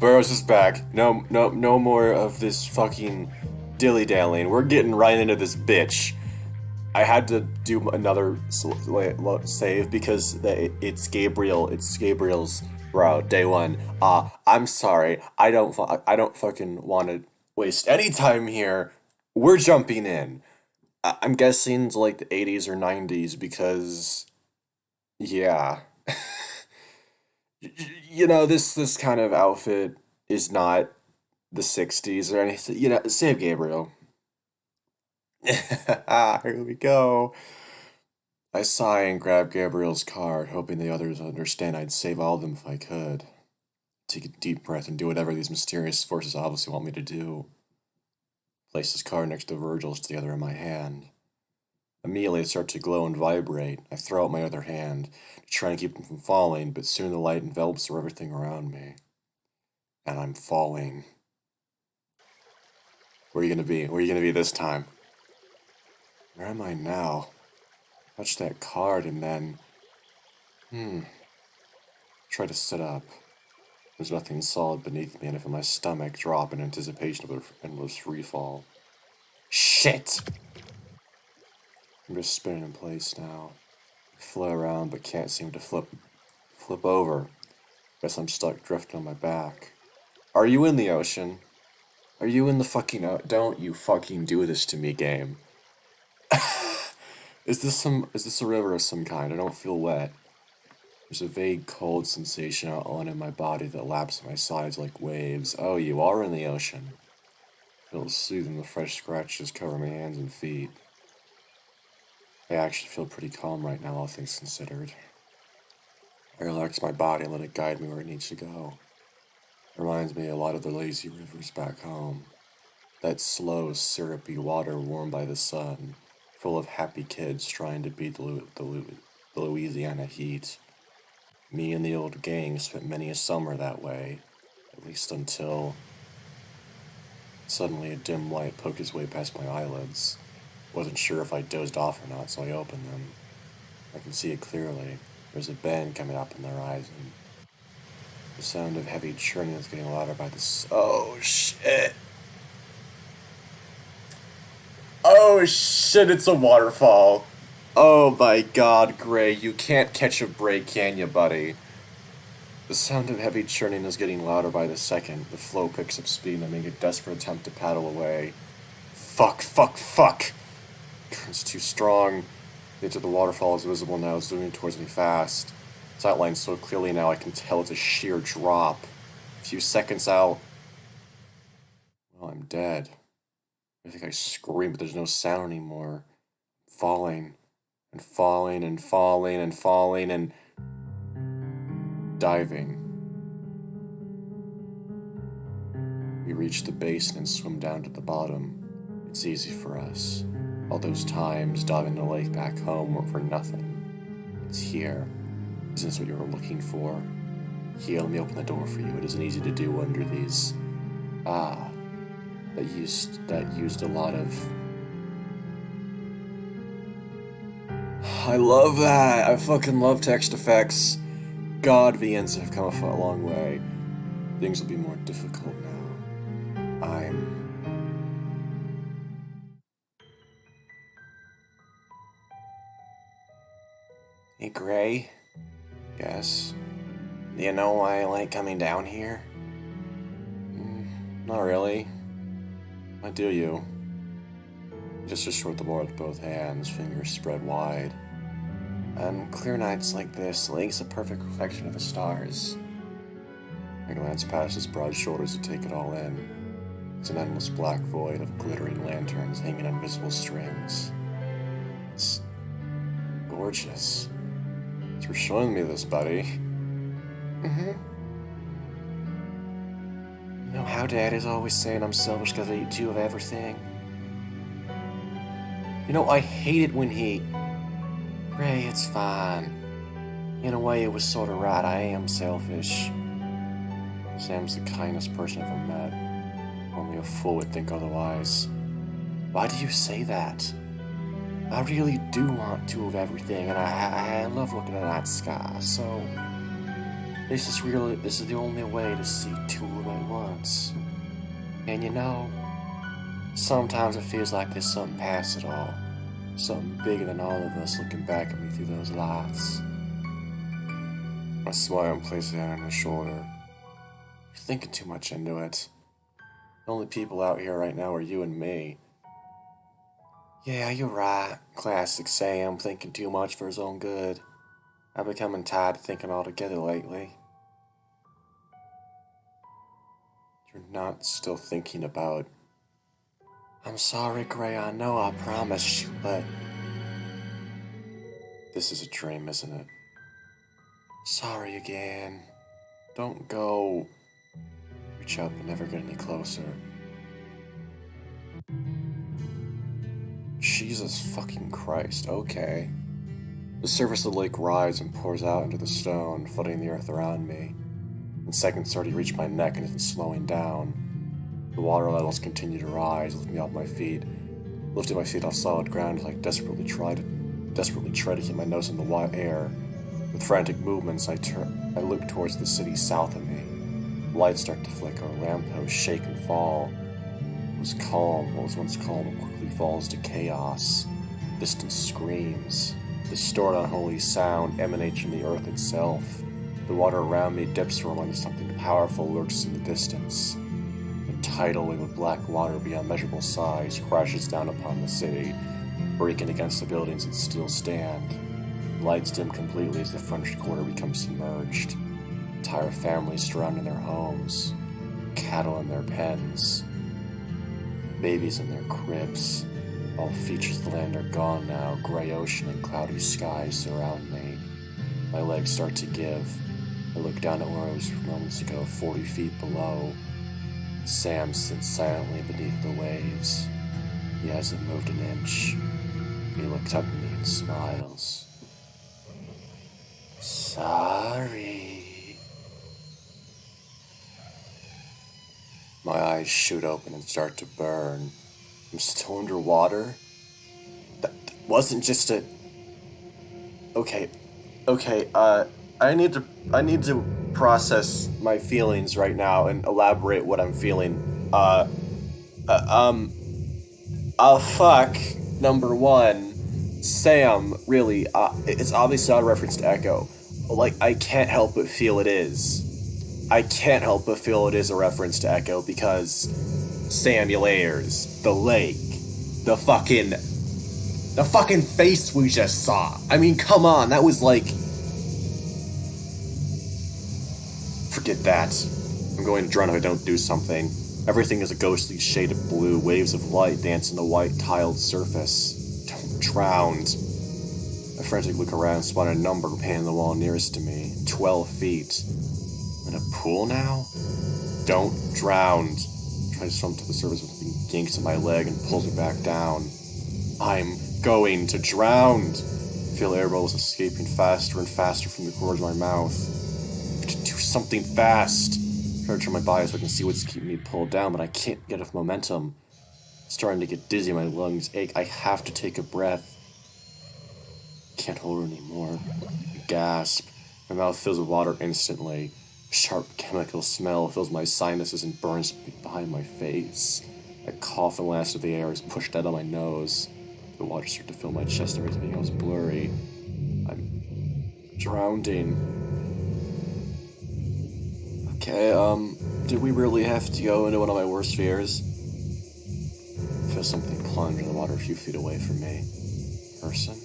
Burrows is back. No more of this fucking dilly-dallying. We're getting right into this bitch. I had to do another save because it's Gabriel. It's Gabriel's bro. Day one. I'm sorry. I don't fucking want to waste any time here. We're jumping in. I'm guessing it's like the 80s or 90s because yeah. You know, this kind of outfit is not the 60s or anything. You know, save Gabriel. Here we go. I sigh and grab Gabriel's card, hoping the others would understand I'd save all of them if I could. Take a deep breath and do whatever these mysterious forces obviously want me to do. Place his card next to Virgil's to the other in my hand. Immediately it starts to glow and vibrate. I throw out my other hand to try and keep them from falling, but soon the light envelops everything around me. And I'm falling. Where are you gonna be? Where are you gonna be this time? Where am I now? Touch that card and then... Try to sit up. There's nothing solid beneath me, and I feel my stomach drop in anticipation of an endless free fall. Shit! I'm just spinning in place now. I fly around but can't seem to flip over. Guess I'm stuck drifting on my back. Are you in the ocean? Are you in the fucking Don't you fucking do this to me, game. Is this a river of some kind? I don't feel wet. There's a vague cold sensation outlined in my body that laps my sides like waves. Oh, you are in the ocean. Feels soothing, the fresh scratches cover my hands and feet. I actually feel pretty calm right now, all things considered. I relax my body and let it guide me where it needs to go. It reminds me a lot of the lazy rivers back home. That slow, syrupy water warmed by the sun, full of happy kids trying to beat the Louisiana heat. Me and the old gang spent many a summer that way, at least until suddenly a dim light poked its way past my eyelids. Wasn't sure if I dozed off or not, so I opened them. I can see it clearly. There's a bend coming up on the horizon. The sound of heavy churning is getting louder by the... Oh, shit! Oh, shit, it's a waterfall! Oh my god, Gray, you can't catch a break, can you, buddy? The sound of heavy churning is getting louder by the second. The flow picks up speed and I make a desperate attempt to paddle away. Fuck! It's too strong. The edge of the waterfall is visible now, zooming towards me fast. It's outlined so clearly now I can tell it's a sheer drop. A few seconds out. Well, I'm dead. I think I scream, but there's no sound anymore. Falling. And falling and falling and falling and diving. We reach the basin and swim down to the bottom. It's easy for us. All those times diving the lake back home were for nothing. It's here. Isn't this what you were looking for? Here, let me open the door for you. It isn't easy to do under these. That used a lot of... I love that! I fucking love text effects. God, VNs have come a long way. Things will be more difficult now. Hey, Gray? Yes? Do you know why I like coming down here? Not really. Why do you? Just to short the board with both hands, fingers spread wide. Clear nights like this, the lake's a perfect reflection of the stars. I glance past his broad shoulders to take it all in. It's an endless black void of glittering lanterns hanging on visible strings. It's gorgeous. Thanks for showing me this, buddy. You know how Dad is always saying I'm selfish because I eat two of everything? You know, I hate it when he... Ray, it's fine. In a way, it was sort of right. I am selfish. Sam's the kindest person I've ever met. Only a fool would think otherwise. Why do you say that? I really do want two of everything, and I love looking at that sky, so... This is the only way to see two of And you know, sometimes it feels like there's something past it all. Something bigger than all of us looking back at me through those lights. I smile and place a hand on his shoulder. You're thinking too much into it. The only people out here right now are you and me. Yeah, you're right. Classic Sam, thinking too much for his own good. I'm becoming tired of thinking altogether lately. You're not still thinking about... I'm sorry, Gray, I know I promised you, but... This is a dream, isn't it? Sorry again. Don't go. Reach out but never get any closer. Jesus fucking Christ, okay. The surface of the lake rises and pours out into the stone, flooding the earth around me. In seconds, already reached my neck and isn't slowing down. The water levels continue to rise, lifting me off my feet. Lifting my feet off solid ground as I desperately try to keep my nose in the wet air. With frantic movements, I look towards the city south of me. Lights start to flicker, lampposts shake and fall. It was calm, what was once calm quickly falls to chaos. Distant screams. Distorted unholy sound emanates from the earth itself. The water around me dips for a moment as something powerful lurks in the distance. A tidal wave of black water beyond measurable size crashes down upon the city, breaking against the buildings that still stand. Lights dim completely as the French Quarter becomes submerged. Entire families surrounding their homes. Cattle in their pens. Babies in their cribs. All features of the land are gone now. Gray ocean and cloudy skies surround me. My legs start to give. I look down at where I was moments ago, 40 feet below. Sam sits silently beneath the waves. He hasn't moved an inch. He looks up at me and smiles. Sorry. My eyes shoot open and start to burn. I'm still underwater? That wasn't just a... Okay, I need to process my feelings right now and elaborate what I'm feeling. Fuck. Number one, Sam, really, it's obviously not a reference to Echo. Like, I can't help but feel it is. I can't help but feel it is a reference to Echo because Samuel Ayers, the lake, the fucking face we just saw. I mean, come on, that was like... Forget that. I'm going to drown if I don't do something. Everything is a ghostly shade of blue, waves of light dance on the white tiled surface. Don't drown. I frantically look around, spot a number painted on the wall nearest to me. 12 feet. In a pool now? Don't drown. I try to swim to the surface with the yanks at my leg and pulls me back down. I'm going to drown. I feel air bubbles escaping faster and faster from the corners of my mouth. I have to do something fast. I try to turn my body so I can see what's keeping me pulled down, but I can't get enough momentum. It's starting to get dizzy, my lungs ache. I have to take a breath. Can't hold it anymore. I gasp. My mouth fills with water instantly. A sharp chemical smell fills my sinuses and burns behind my face. I cough and the last of the air is pushed out of my nose. The water starts to fill my chest and everything else blurry. I'm drowning. Okay, did we really have to go into one of my worst fears? I feel something plunge in the water a few feet away from me. Person?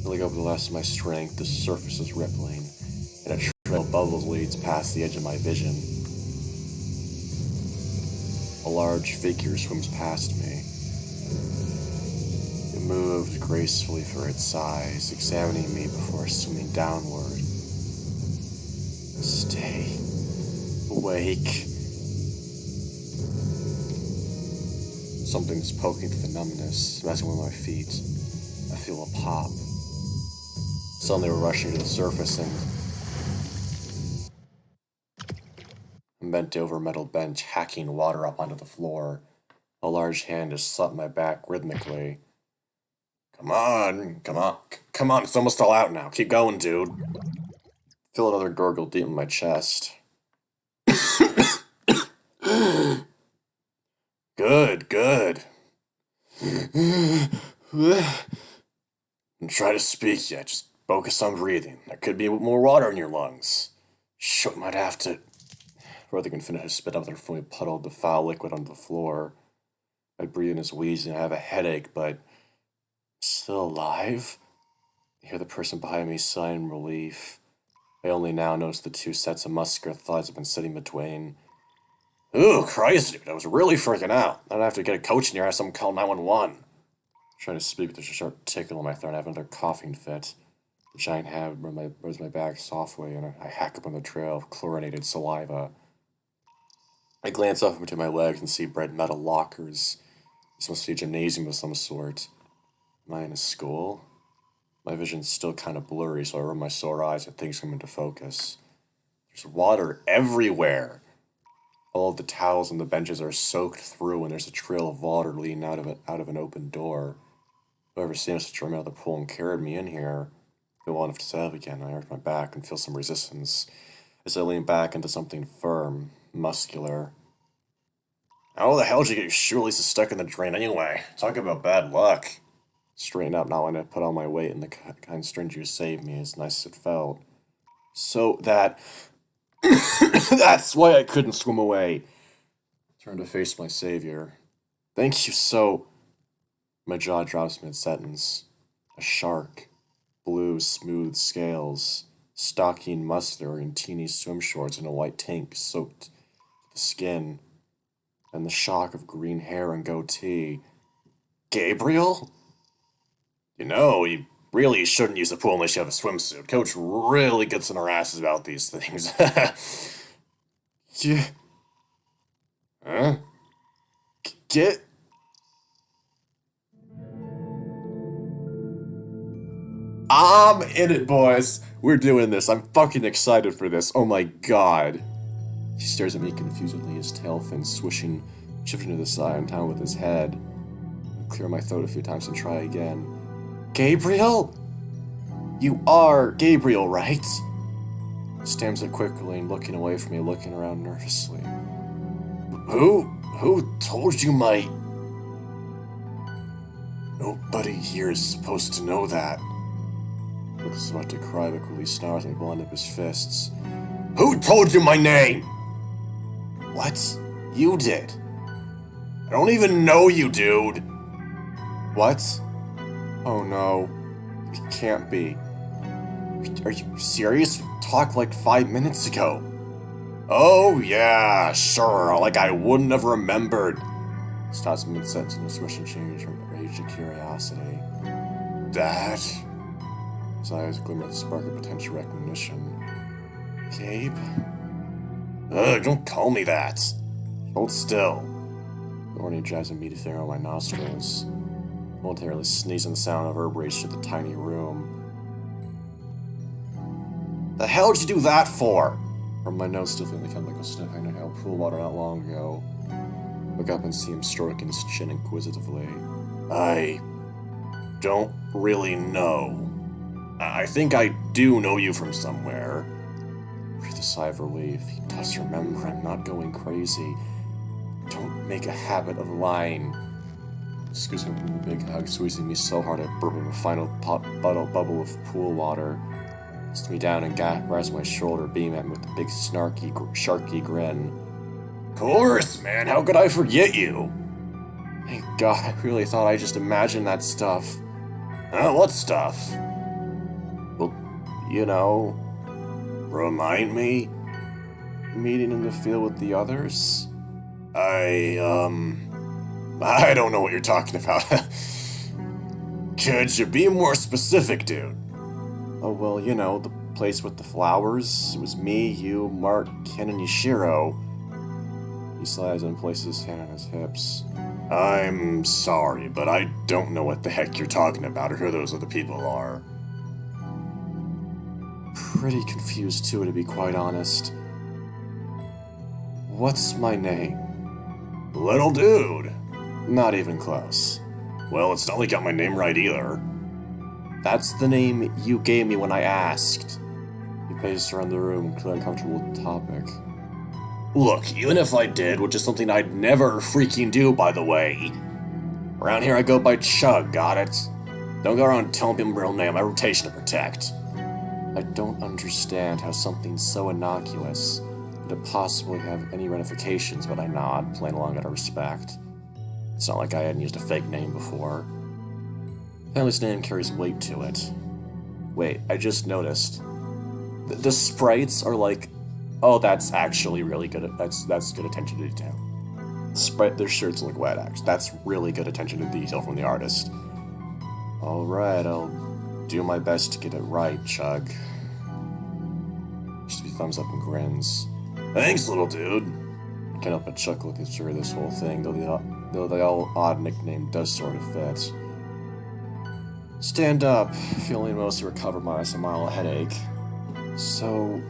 I look over the last of my strength, the surface is rippling, and a trail of bubbles leads past the edge of my vision. A large figure swims past me. It moves gracefully for its size, examining me before swimming downward. Stay awake. Something's poking through the numbness, messing with my feet. I feel a pop. Suddenly we're rushing to the surface and I'm bent over a metal bench, hacking water up onto the floor. A large hand is slapping my back rhythmically. Come on, it's almost all out now. Keep going, dude. Feel another gurgle deep in my chest. Good, good. Don't try to speak yet, just focus on breathing. There could be more water in your lungs. Shit, might have to... Before they can finish his spit out, they're fully puddled the foul liquid on the floor. My breathing is wheezing, I have a headache, but... Still alive? I hear the person behind me sigh in relief. I only now notice the two sets of muscular thighs I've been sitting between. Ooh, Christ, dude, I was really freaking out. I'd have to get a coach in here, have someone call 911. Trying to speak, but there's a sharp tickle in my throat and I have another coughing fit. The giant hand rubs my back softly, and I hack up on the trail of chlorinated saliva. I glance up into my legs and see red metal lockers. This must be a gymnasium of some sort. Am I in a school? My vision's still kind of blurry, so I rub my sore eyes and things come into focus. There's water everywhere. All of the towels and the benches are soaked through, and there's a trail of water leading out of an open door. Whoever seems to draw me out of the pool and carried me in here, feel well enough to sit up again. I arch my back and feel some resistance as I lean back into something firm, muscular. How the hell did you get your shoelaces stuck in the drain anyway? Talk about bad luck. Straighten up now and I put on my weight, and the kind stranger who saved me, as nice as it felt. So that... That's why I couldn't swim away. Turned to face my savior. Thank you so... My jaw drops mid-sentence. A shark. Blue, smooth scales. Stocky and muscular in teeny swim shorts and a white tank soaked to the skin. And the shock of green hair and goatee. Gabriel? You know, you really shouldn't use the pool unless you have a swimsuit. Coach really gets on our asses about these things. Yeah. Huh? Get... I'm in it, boys. We're doing this. I'm fucking excited for this. Oh my god. He stares at me confusedly, his tail fins swishing, shifting to the side and down with his head. I clear my throat a few times and try again. Gabriel? You are Gabriel, right? He stamps it quickly and looking away from me, looking around nervously. Who told you my... Nobody here is supposed to know that. Looks about to cry, but quickly snarls and will end up his fists. Who told you my name? What? You did. I don't even know you, dude. What? Oh no. It can't be. Are you serious? We talked like 5 minutes ago. Oh yeah, sure, like I wouldn't have remembered. Stops mid-sentence in a swish and change from rage to curiosity. Dad? His eyes glimmer with a spark of potential recognition. Gabe? Ugh, don't call me that. Hold still. Thorny jabs a meaty finger on my nostrils. Momentarily sneezing, the sound of herb raced through the tiny room. The hell did you do that for? From my nose, still feeling the chemical sniff, I know how pool water not long ago. Look up and see him stroking his chin inquisitively. I don't really know. I think I do know you from somewhere. Breathe a sigh of relief. He does remember. I'm not going crazy. Don't make a habit of lying. Excuse me from the big hug, squeezing me so hard I burp a final bubble of pool water. Sits me down and grabs my shoulder, beaming at me with a big sharky grin. Of course, man. How could I forget you? Thank God. I really thought I just imagined that stuff. What stuff? Well, you know... Remind me? Meeting in the field with the others? I don't know what you're talking about. Could you be more specific, dude? Oh, well, you know, the place with the flowers. It was me, you, Mark, Ken, and Yashiro. He slides and places his hand on his hips. I'm sorry, but I don't know what the heck you're talking about or who those other people are. Pretty confused, too, to be quite honest. What's my name? Little dude. Not even close. Well, it's not like I got my name right either. That's the name you gave me when I asked. He paced around the room, clearly uncomfortable with the topic. Look, even if I did, which is something I'd never freaking do, by the way. Around here I go by Chug, got it? Don't go around telling people my real name, my reputation to protect. I don't understand how something so innocuous could possibly have any ramifications, but I nod, playing along out of respect. It's not like I hadn't used a fake name before. Family's name carries weight to it. Wait, I just noticed. The sprites are like, oh, that's actually really good. That's good attention to detail. Sprite their shirts look wet. Actually, that's really good attention to detail from the artist. All right, I'll do my best to get it right, Chug. Just be thumbs up and grins. Thanks, little dude. Can't help but chuckle through this whole thing, though the all odd nickname does sort of fit. Stand up, feeling mostly recovered minus a mild headache. So,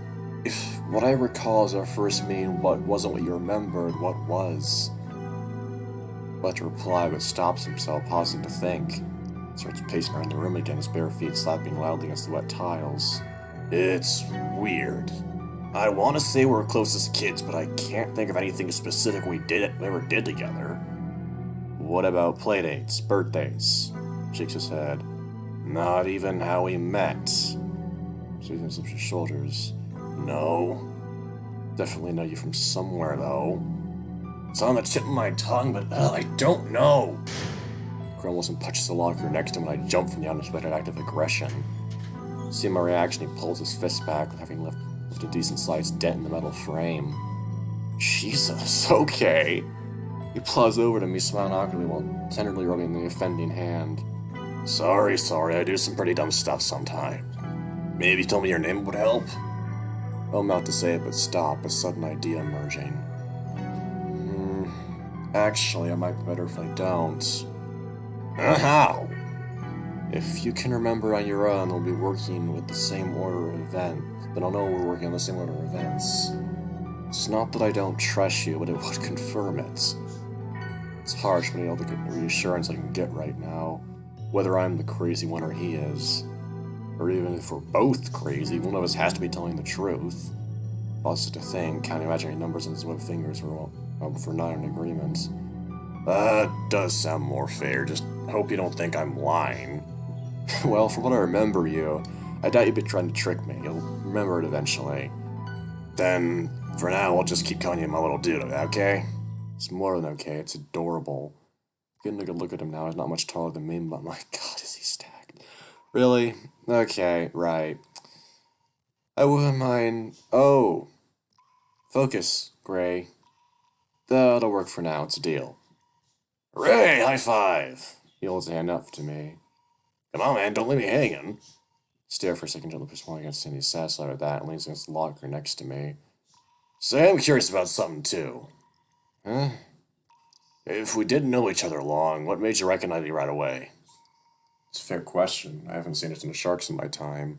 if what I recall is our first meeting what wasn't what you remembered, what was? About to reply, but stops himself, pausing to think. Starts pacing around the room again, his bare feet slapping loudly against the wet tiles. It's weird. I want to say we're close as kids, but I can't think of anything specific we ever did together. What about playdates, birthdays? Shakes his head. Not even how we met. Susan slips his shoulders. No. Definitely know you from somewhere, though. It's on the tip of my tongue, but I don't know. Grumbles and punches the locker next to him, and I jump from the unexpected act of aggression. Seeing my reaction, he pulls his fist back, having left a decent-sized dent in the metal frame. Jesus, okay. He plows over to me, smiling awkwardly while tenderly rubbing the offending hand. Sorry, I do some pretty dumb stuff sometimes. Maybe you told me your name would help? I'm about to say it, but stop, a sudden idea emerging. Actually, I might be better if I don't. How? If you can remember on your own, we'll be working with the same order of events. Then I'll know we're working on the same order of events. It's not that I don't trust you, but it would confirm it. It's harsh, but all the reassurance I can get right now. Whether I'm the crazy one or he is. Or even if we're both crazy, one of us has to be telling the truth. Also to think, counting imaginary numbers on his web fingers for not an agreement. That does sound more fair, just hope you don't think I'm lying. Well, from what I remember you, I doubt you'd be trying to trick me. You'll remember it eventually. Then, for now, I'll just keep calling you my little dude, okay? It's more than okay, it's adorable. Getting a good look at him now, he's not much taller than me, but my god, is he stacked. Really? Okay, right. I wouldn't mind... Oh. Focus, Gray. That'll work for now, it's a deal. Hooray, high five! He holds a hand up to me. Come on, man, don't leave me hanging. Stare for a second, gently push one against Cindy's satisfied with that, and leans against the locker next to me. Say, I'm curious about something, too. Huh? If we didn't know each other long, what made you recognize me right away? It's a fair question. I haven't seen a ton of sharks in my time,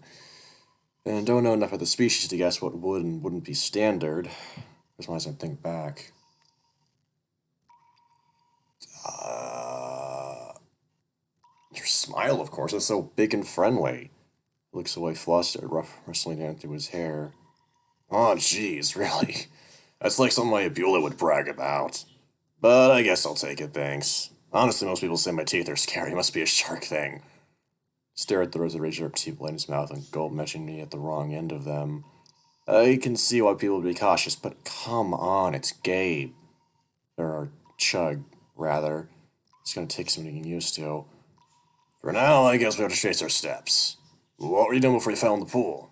and don't know enough of the species to guess what would and wouldn't be standard. As long as I think back. Your smile, of course, is so big and friendly. He looks away flustered, rough rustling down through his hair. Oh, jeez, really? That's like something my Beulah would brag about. But I guess I'll take it, thanks. Honestly, most people say my teeth are scary. It must be a shark thing. Stare at the rows of razor-sharp teeth in his mouth and gold meshing me at the wrong end of them. I can see why people would be cautious, but come on, it's Gabe. Or Chug, rather. It's gonna take some getting used to. For now, I guess we have to trace our steps. What were you doing before you fell in the pool?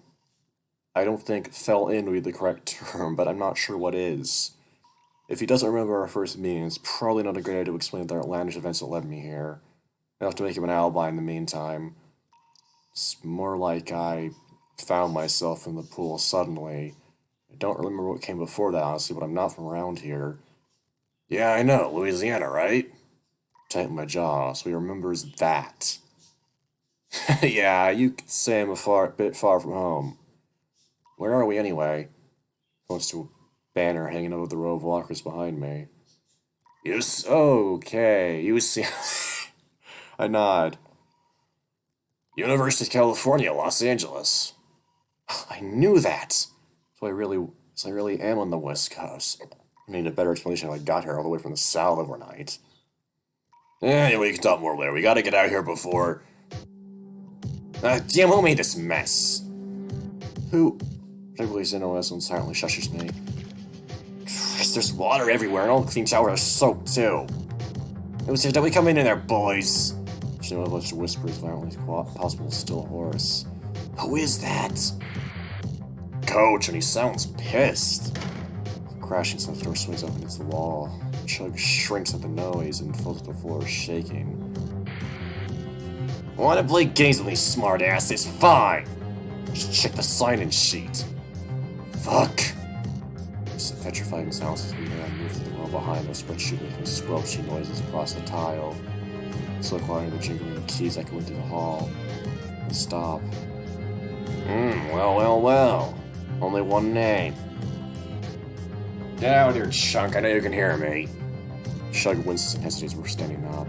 I don't think fell in would be the correct term, but I'm not sure what is. If he doesn't remember our first meeting, it's probably not a great idea to explain the outlandish events that led me here. I'll have to make him an alibi in the meantime. It's more like I found myself in the pool suddenly. I don't remember what came before that, honestly, but I'm not from around here. Yeah, I know, Louisiana, right? Tighten my jaw, so he remembers that. Yeah, you could say I'm a bit far from home. Where are we anyway? Points to a banner hanging over the row of lockers behind me. Okay, you see... I nod. University of California, Los Angeles. I knew that! So I really am on the West Coast. I need a better explanation how I got here all the way from the South overnight. Anyway, we can talk more later. We gotta get out of here before... damn, who made this mess? Who? I believe Xenos and silently shushes me. Christ, there's water everywhere, and all the clean showers are soaked too. It was here, don't we come in there, boys? Xenos whispers violently as possible, still hoarse. Who is that? Coach, and he sounds pissed. Crashing, so the door swings open, hits the wall. Chug shrinks at the noise and falls to the floor, shaking. Wanna play games with me, smartasses? Fine! Just check the sign-in sheet. Fuck! It's petrifying sounds as we hear him move to the wall behind us, spreadsheet making squelchy noises across the tile. So quiet, the jingling of keys echoing through the hall. And stop. Well. Only one name. Get out here, Chunk. I know you can hear me. Shug winces and hesitates. We're standing up.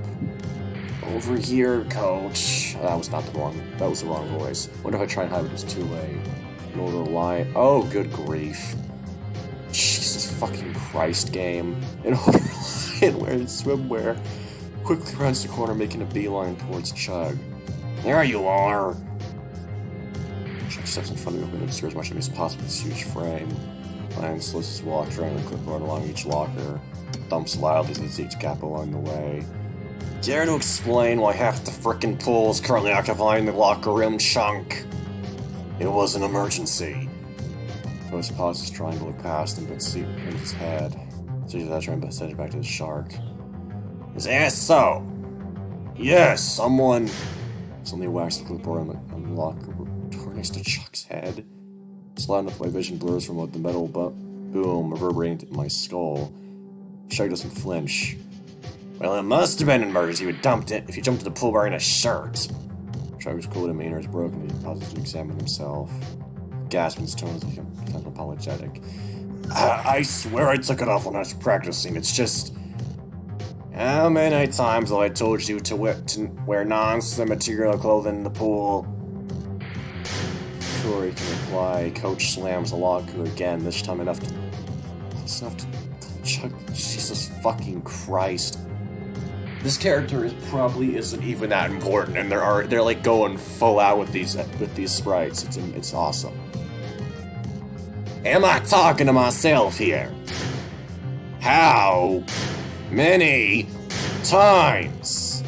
Over here, Coach. That was not the one. That was the wrong voice. Wonder if I try and hide it, it's too late. In order to lie. Oh, good grief. Jesus fucking Christ, game. In order to lie and wear swimwear. Quickly runs the corner, making a beeline towards Chug. There you are. Chug steps in front of me and obscures much of his possible with his huge frame. Lion slows his walk, dragging the clipboard along each locker. Thumps loudly as each gap along the way. Dare to explain why half the frickin' pool is currently occupying the locker room, Chunk? It was an emergency. Ghost pauses, trying to look past him, but see in his head. So he's trying to send it back to the shark. His ass so? Yes, someone... Suddenly whacks the clipboard on the locker door next to Chuck's head. It's loud enough my vision blurs from the metal boom reverberating in my skull. Chuck doesn't flinch. Well, it must have been an emergency. You dumped it if you jumped to the pool wearing a shirt. Chuck's cool demeanor is broken and he pauses to examine himself. Gasping's tone is like apologetic. I swear I took it off when I was practicing. It's just... How many times have I told you to wear non-material clothing in the pool? Before he can reply, Coach slams the locker again, this time enough to Chuck. Jesus fucking Christ. This character probably isn't even that important, and they're like going full out with these sprites. It's awesome. Am I talking to myself here? How many times?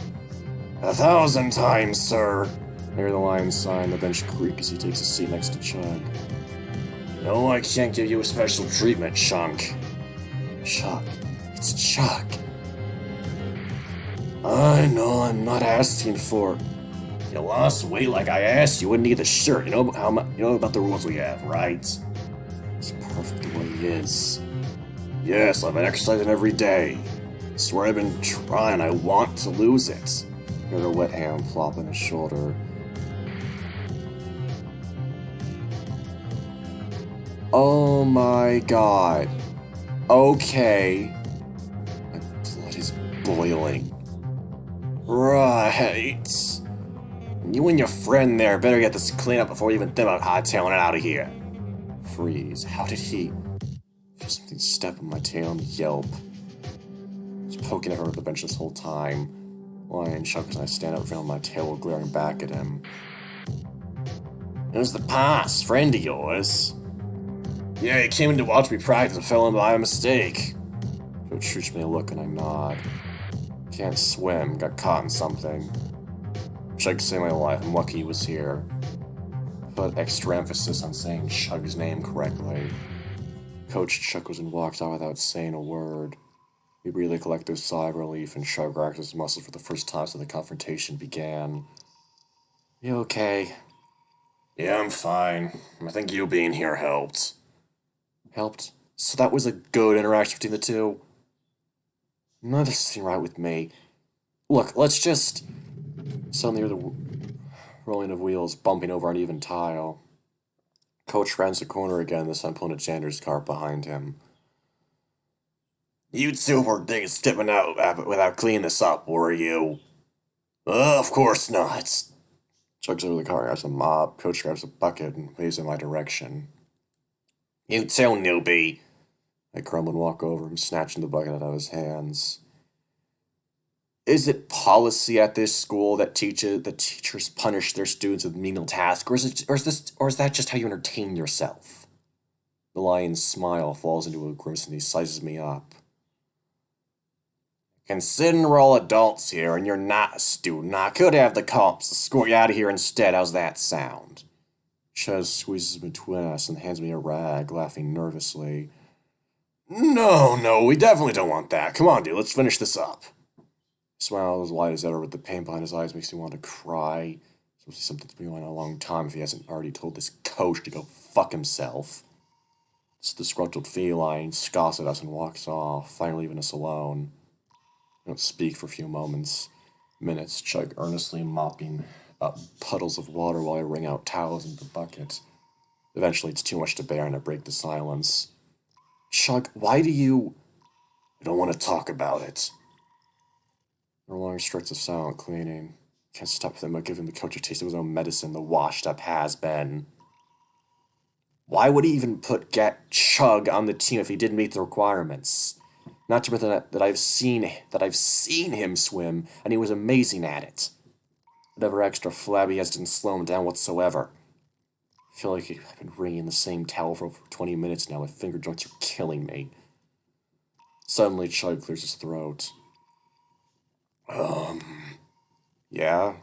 1,000 times, sir. Near the line sign, the bench creak as he takes a seat next to Chug. No, I can't give you a special treatment, Chunk. Chuck. It's Chuck. I know I'm not asking for... You lost weight like I asked, you wouldn't need the shirt. You know about the rules we have, right? It's perfect the way he is. Yes, I've been exercising every day. I swear I've been trying, I want to lose it. Heard a wet hand plop on his shoulder. Oh my god. Okay. My blood is boiling. Right. You and your friend there better get this cleaned up before you even think about hightailing it out of here. Freeze. How did he... Feel something step on my tail and yelp. I was poking at her with the bench this whole time. Lion chuckles and I stand up, feeling my tail glaring back at him. It was the past, friend of yours. Yeah, he came in to watch me practice and fell in by a mistake. Coach shoots me a look and I nod. Can't swim, got caught in something. Chug saved my life, I'm lucky he was here. Put extra emphasis on saying Chug's name correctly. Coach chuckles and walks out without saying a word. We breathe a collective sigh of relief and Chug relaxed his muscles for the first time since the confrontation began. You okay? Yeah, I'm fine. I think you being here helped. Helped? So that was a good interaction between the two? Nothing's sitting right with me. Look, let's just... Suddenly hear the rolling of wheels bumping over uneven tile. Coach rounds the corner again, this time pulling a janitor's cart behind him. You two were stepping out without cleaning this up, were you? Of course not. Chugs over the car, grabs a mop. Coach grabs a bucket and waves in my direction. You too, newbie. I grumble and walk over him, snatching the bucket out of his hands. Is it policy at this school that teachers punish their students with menial tasks, or is that just how you entertain yourself? The lion's smile falls into a grimace and he sizes me up. Considering we're all adults here and you're not a student, I could have the cops escort you out of here instead. How's that sound? Chez squeezes between us and hands me a rag, laughing nervously. No, we definitely don't want that. Come on, dude, let's finish this up. Smile as wide as ever with the pain behind his eyes makes me want to cry. Supposed to be something that's been going on a long time if he hasn't already told this coach to go fuck himself. This disgruntled feline scoffs at us and walks off, finally leaving us alone. I don't speak for a few moments. Minutes, Chug earnestly mopping up puddles of water while I wring out towels into the bucket. Eventually, it's too much to bear and I break the silence. Chug, why do you... I don't want to talk about it. No longer stretches of silent cleaning. Can't stop thinking about giving the coach a taste of his own medicine, the washed-up has-been. Why would he even get Chug on the team if he didn't meet the requirements? Not to mention that I've seen him swim, and he was amazing at it. Whatever extra flab he has didn't slow him down whatsoever. I feel like I've been wringing the same towel for over 20 minutes now. My finger joints are killing me. Suddenly, Chug clears his throat. Yeah?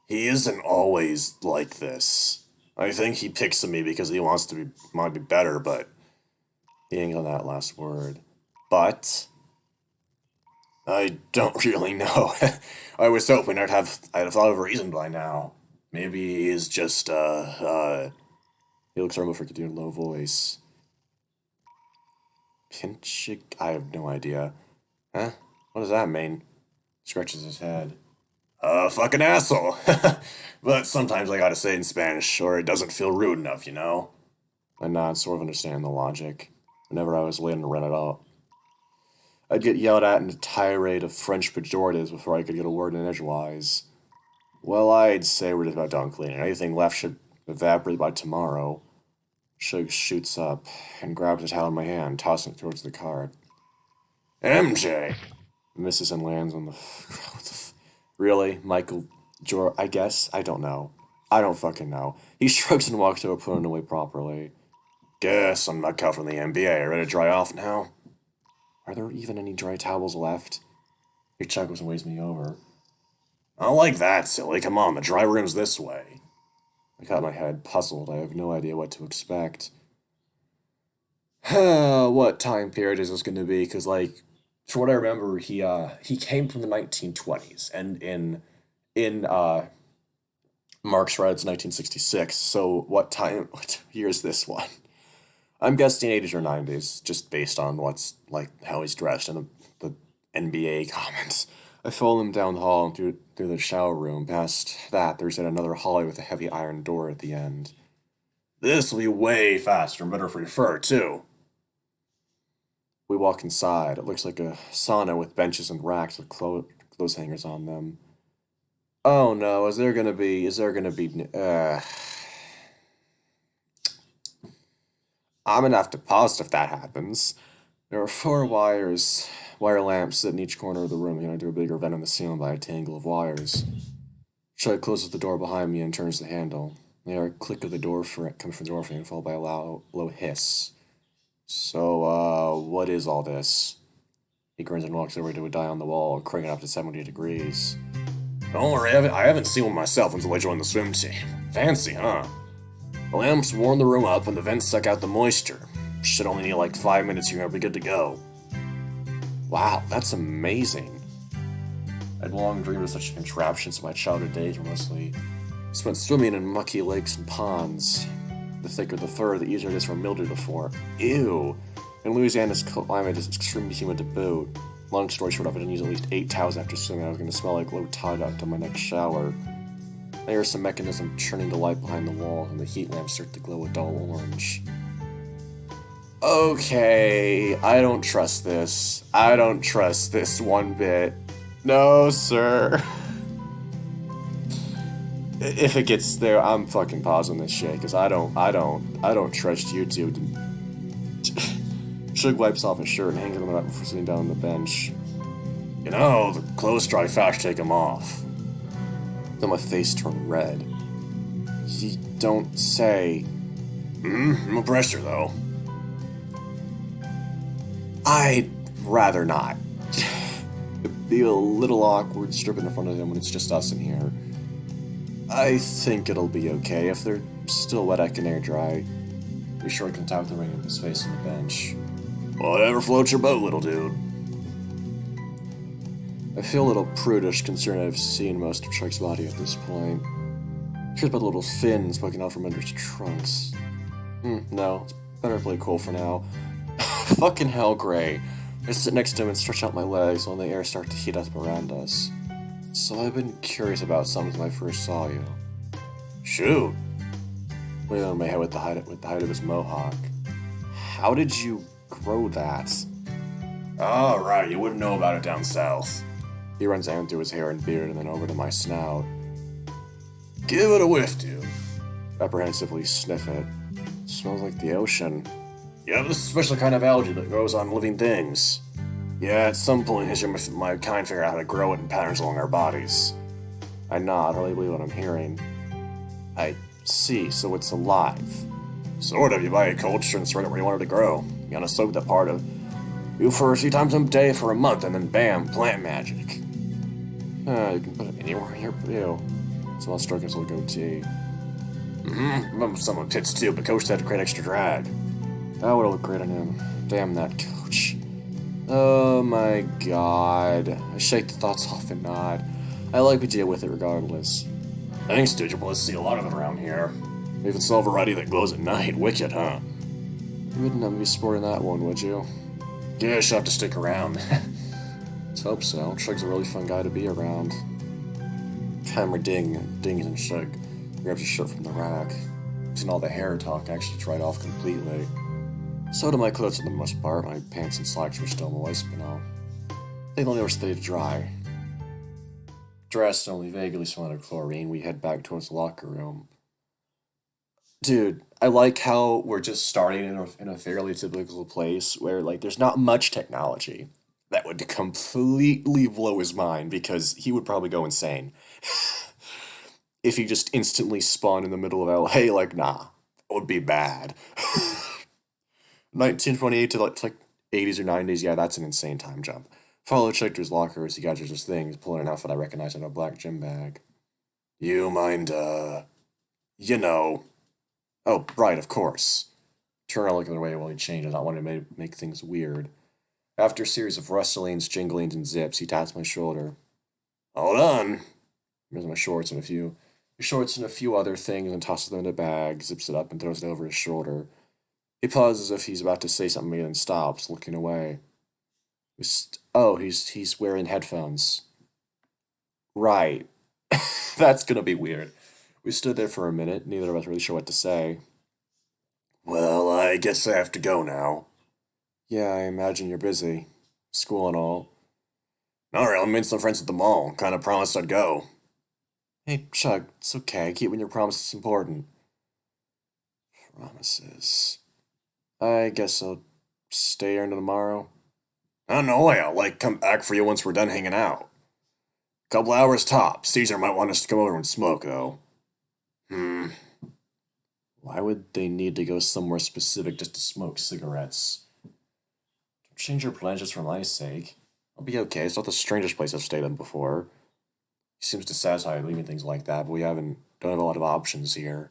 He isn't always like this. I think he picks at me because he wants to be better, but he ain't got that last word. But I don't really know. I was hoping I'd have thought of a reason by now. Maybe he is just he looks around for a low voice. Pinchik? I have no idea. Huh? What does that mean? Scratches his head. Fucking asshole. But sometimes I gotta say it in Spanish, or it doesn't feel rude enough, you know? I nod, sort of understanding the logic. Whenever I was late to run it up, I'd get yelled at in a tirade of French pejoratives before I could get a word in edgewise. Well, I'd say we're just about done cleaning. Anything left should evaporate by tomorrow. Shug shoots up and grabs a towel in my hand, tossing it towards the cart. MJ! Misses and lands on the... Really? Michael... I guess? I don't know. I don't fucking know. He shrugs and walks over, putting it away properly. Guess I'm not cut from the NBA. Ready to dry off now? Are there even any dry towels left? He chuckles and waves me over. I don't like that, silly. Come on, the dry room's this way. I got my head puzzled. I have no idea what to expect. What time period is this going to be? Because, like, for what I remember, he came from the 1920s, and in Mark's Red, it's 1966. So what year is this one? I'm guessing 80s or 90s, just based on how he's dressed and the NBA comments. I followed him down the hall and through the shower room. Past that, there's yet another hallway with a heavy iron door at the end. This will be way faster and better for your fur, too. We walk inside. It looks like a sauna with benches and racks with clothes hangers on them. Oh no, is there gonna be, I'm gonna have to pause if that happens. There are 4 wire lamps sit in each corner of the room, into a bigger vent in the ceiling by a tangle of wires. Chud closes the door behind me and turns the handle. I hear a click of the door coming from the door frame, followed by a low hiss. So, what is all this? He grins and walks over to a dial on the wall, cranking it up to 70 degrees. Don't worry, I haven't seen one myself until I joined the swim team. Fancy, huh? The lamps warm the room up and the vents suck out the moisture. Should only need like 5 minutes here and I'll be good to go. Wow, that's amazing. I'd long dreamed of such a contraption, so my childhood days were mostly spent swimming in mucky lakes and ponds. The thicker the fur, the easier it is for mildew to form. Ew! In Louisiana's climate is extremely humid to boot. Long story short, if I didn't use at least 8 towels after swimming, I was going to smell like low tide until my next shower. I hear some mechanism turning the light behind the wall, and the heat lamps start to glow a dull orange. Okay, I don't trust this. I don't trust this one bit. No, sir. If it gets there, I'm fucking pausing this shit, because I don't trust you two Chug wipes off his shirt and hangs them up before sitting down on the bench. You know, the clothes dry fast, take them off. Then my face turned red. You don't say. No pressure, though. I'd rather not. It'd be a little awkward stripping in front of him when it's just us in here. I think it'll be okay. If they're still wet, I can air dry. Be sure I can tap the ring in his face on the bench. Whatever floats your boat, little dude. I feel a little prudish considering I've seen most of Chuck's body at this point. Here's about the little fins poking out from under his trunks. No, it's better to play cool for now. Fucking hell, Gray. I sit next to him and stretch out my legs while the air starts to heat up around us. So I've been curious about something when I first saw you. Shoot. Waiting on my head with the height of his mohawk. How did you grow that? Oh, right, you wouldn't know about it down south. He runs down through his hair and beard and then over to my snout. Give it a whiff, dude. Apprehensively sniff it. Smells like the ocean. Yeah, this is a special kind of algae that grows on living things. Yeah, at some point history my kind figure out how to grow it in patterns along our bodies. I nod, hardly believe what I'm hearing. I see, so it's alive. Sort of, you buy a culture and spread it where you want it to grow. You gotta soak that part of you for a few times a day for a month, and then bam, plant magic. You can put it anywhere in your ew. So I'll stroke his little goatee. Someone pits too, but coach had to create extra drag. That would've looked great on him. Damn that coach. Oh my god. I shake the thoughts off and nod. I like to deal with it regardless. Thanks, dude. You're blessed to see a lot of it around here. Even saw a variety that glows at night. Wicked, huh? You wouldn't be sporting that one, would you? Guess you'll have to stick around. Let's hope so. Shug's a really fun guy to be around. Camera dings and Shug grabs his shirt from the rack. And all the hair talk actually dried off completely. So do my clothes for the most part. My pants and slacks were still moist, but no. They only ever stayed dry. Dressed only vaguely smelling of chlorine, we head back towards the locker room. Dude, I like how we're just starting in a fairly typical place where, like, there's not much technology. That would completely blow his mind because he would probably go insane. If he just instantly spawned in the middle of LA, like, nah, it would be bad. 1928 to like 80s or 90s, yeah, that's an insane time jump. Follow checked his locker as he gathers his things, pulling an outfit I recognize in a black gym bag. You mind, you know. Oh, right, of course. Turn around looking away while he changes, not wanting to make things weird. After a series of rustlings, jinglings, and zips, he taps my shoulder. Hold on. Here's my shorts and a few other things and tosses them in a bag, zips it up and throws it over his shoulder. He pauses as if he's about to say something and then stops, looking away. He's wearing headphones. Right. That's gonna be weird. We stood there for a minute, neither of us really sure what to say. Well, I guess I have to go now. Yeah, I imagine you're busy. School and all. Alright, I made some friends at the mall. Kinda promised I'd go. Hey, Chug, it's okay. Keeping your promises important. Promises. I guess I'll stay here until tomorrow. I don't know, I'll come back for you once we're done hanging out. Couple hours top. Caesar might want us to come over and smoke, though. Why would they need to go somewhere specific just to smoke cigarettes? Don't change your plans just for my sake. I'll be okay. It's not the strangest place I've stayed in before. He seems dissatisfied leaving things like that, but don't have a lot of options here.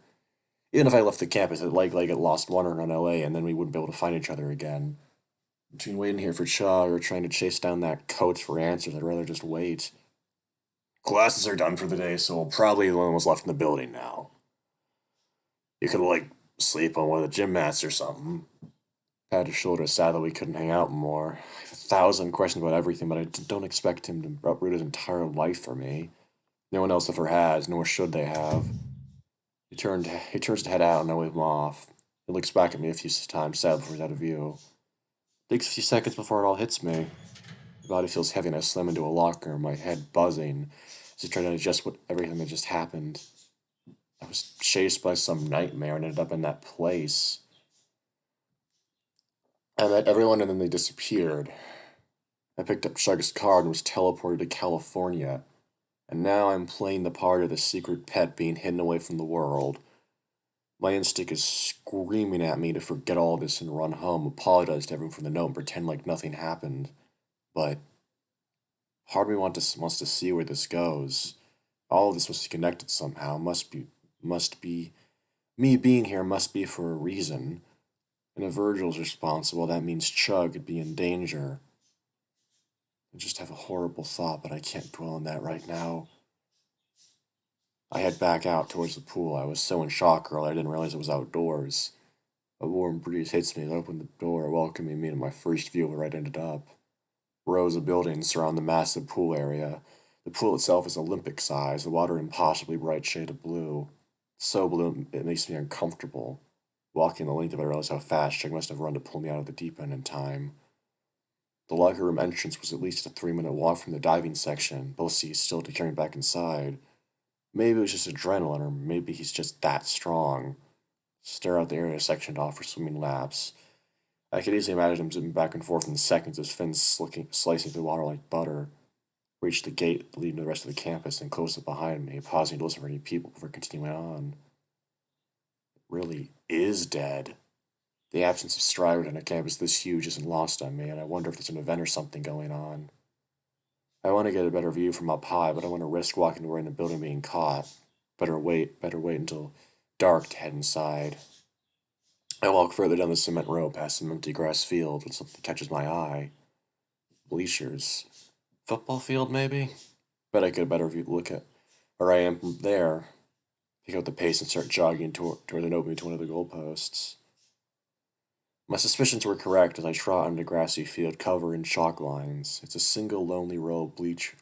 Even if I left the campus, I'd like get lost wandering around LA, and then we wouldn't be able to find each other again. Between waiting here for Chug or trying to chase down that coach for answers, I'd rather just wait. Classes are done for the day, so we'll probably be the only ones left in the building now. You could, sleep on one of the gym mats or something. Pat his shoulder, sad that we couldn't hang out more. I have 1,000 questions about everything, but I don't expect him to uproot his entire life for me. No one else ever has, nor should they have. He turns to head out, and I wave him off. He looks back at me a few times, sad before he's out of view. It takes a few seconds before it all hits me. My body feels heavy, and I slam into a locker, my head buzzing, as I try to digest everything that just happened. I was chased by some nightmare and ended up in that place. I met everyone and then they disappeared. I picked up Chug's card and was teleported to California, and now I'm playing the part of the secret pet being hidden away from the world. My instinct is screaming at me to forget all this and run home, apologize to everyone for the note, and pretend like nothing happened. But part of me wants to see where this goes. All of this must be connected somehow. Must be. Me being here must be for a reason. And if Virgil's responsible, that means Chug could be in danger. I just have a horrible thought, but I can't dwell on that right now. I head back out towards the pool. I was so in shock earlier I didn't realize it was outdoors. A warm breeze hits me and I open the door, welcoming me to my first view of where I ended up. Rows of buildings surround the massive pool area. The pool itself is Olympic size, the water impossibly bright shade of blue. So blue it makes me uncomfortable. Walking the length of it, I realize how fast Chug must have run to pull me out of the deep end in time. The locker room entrance was at least a 3-minute walk from the diving section, both seats still to carry back inside. Maybe it was just adrenaline, or maybe he's just that strong. Stare out the area section off for swimming laps. I could easily imagine him zipping back and forth in seconds, his fins slicing through water like butter. Reached the gate leading to the rest of the campus and closed it behind me, pausing to listen for any people before continuing on. It really is dead. The absence of stride on a campus this huge isn't lost on me, and I wonder if there's an event or something going on. I want to get a better view from up high, but I want to risk walking toward the building being caught. Better wait until dark to head inside. I walk further down the cement road past some empty grass field when something catches my eye. Bleachers. Football field, maybe? Bet I get a better view look at where I am from there. Pick up the pace and start jogging toward an opening to one of the goalposts. My suspicions were correct as I trot on the grassy field covered in chalk lines. It's a single lonely row of bleachers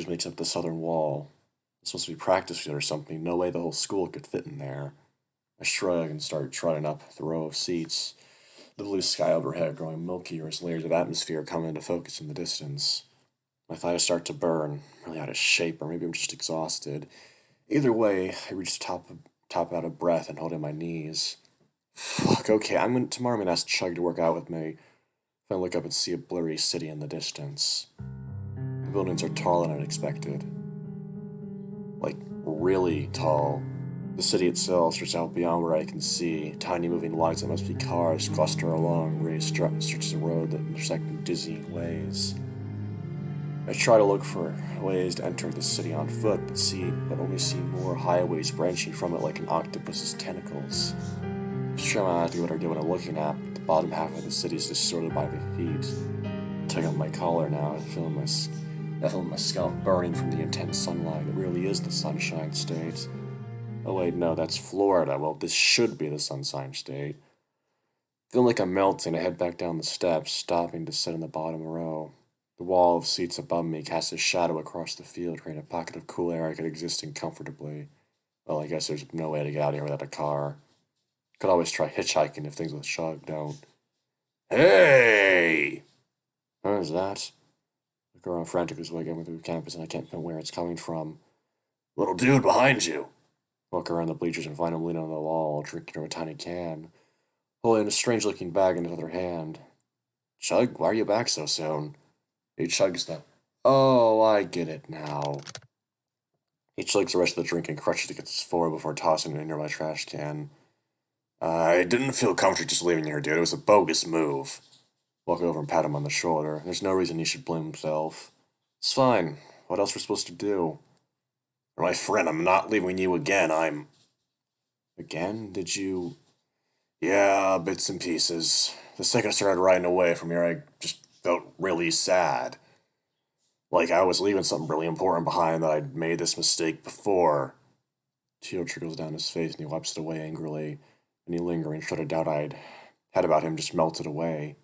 makes up the southern wall. It's supposed to be practice field or something. No way the whole school could fit in there. I shrug and start trotting up the row of seats. The blue sky overhead growing milkier as layers of atmosphere come into focus in the distance. My thighs start to burn, really out of shape, or maybe I'm just exhausted. Either way, I reach the top out of breath and holding my knees. Fuck, okay, tomorrow I'm gonna ask Chug to work out with me. If I look up and see a blurry city in the distance. The buildings are tall and unexpected. Like, really tall. The city itself stretches out beyond where I can see. Tiny moving lights that must be cars cluster along raised stretches of road that intersect in dizzying ways. I try to look for ways to enter the city on foot, but only see more highways branching from it like an octopus's tentacles. I'm sure I'm not to what I do when I'm looking at, but the bottom half of the city is distorted by the heat. I tug up my collar now, feeling my scalp burning from the intense sunlight. It really is the Sunshine State. Oh wait, no, that's Florida. Well, this should be the Sunshine State. Feeling like I'm melting, I head back down the steps, stopping to sit in the bottom row. The wall of seats above me casts a shadow across the field, creating a pocket of cool air I could exist in comfortably. Well, I guess there's no way to get out of here without a car. Could always try hitchhiking if things with Chug don't. Hey! What is that? I go around frantically as I get through campus and I can't pinpoint where it's coming from. Little dude behind you! Walk around the bleachers and find him leaning on the wall, drinking from a tiny can, holding a strange-looking bag in his other hand. Chug, why are you back so soon? He chugs the... Oh, I get it now. He chugs the rest of the drink and crushes it against his forehead before tossing it in a nearby trash can. I didn't feel comfortable just leaving you here, dude. It was a bogus move. Walk over and pat him on the shoulder. There's no reason he should blame himself. It's fine. What else we're supposed to do? My friend, I'm not leaving you again. Again? Did you... Yeah, bits and pieces. The second I started riding away from here, I just felt really sad. Like I was leaving something really important behind that I'd made this mistake before. Tear trickles down his face and he wipes it away angrily. Any lingering shred of doubt I'd had about him just melted away.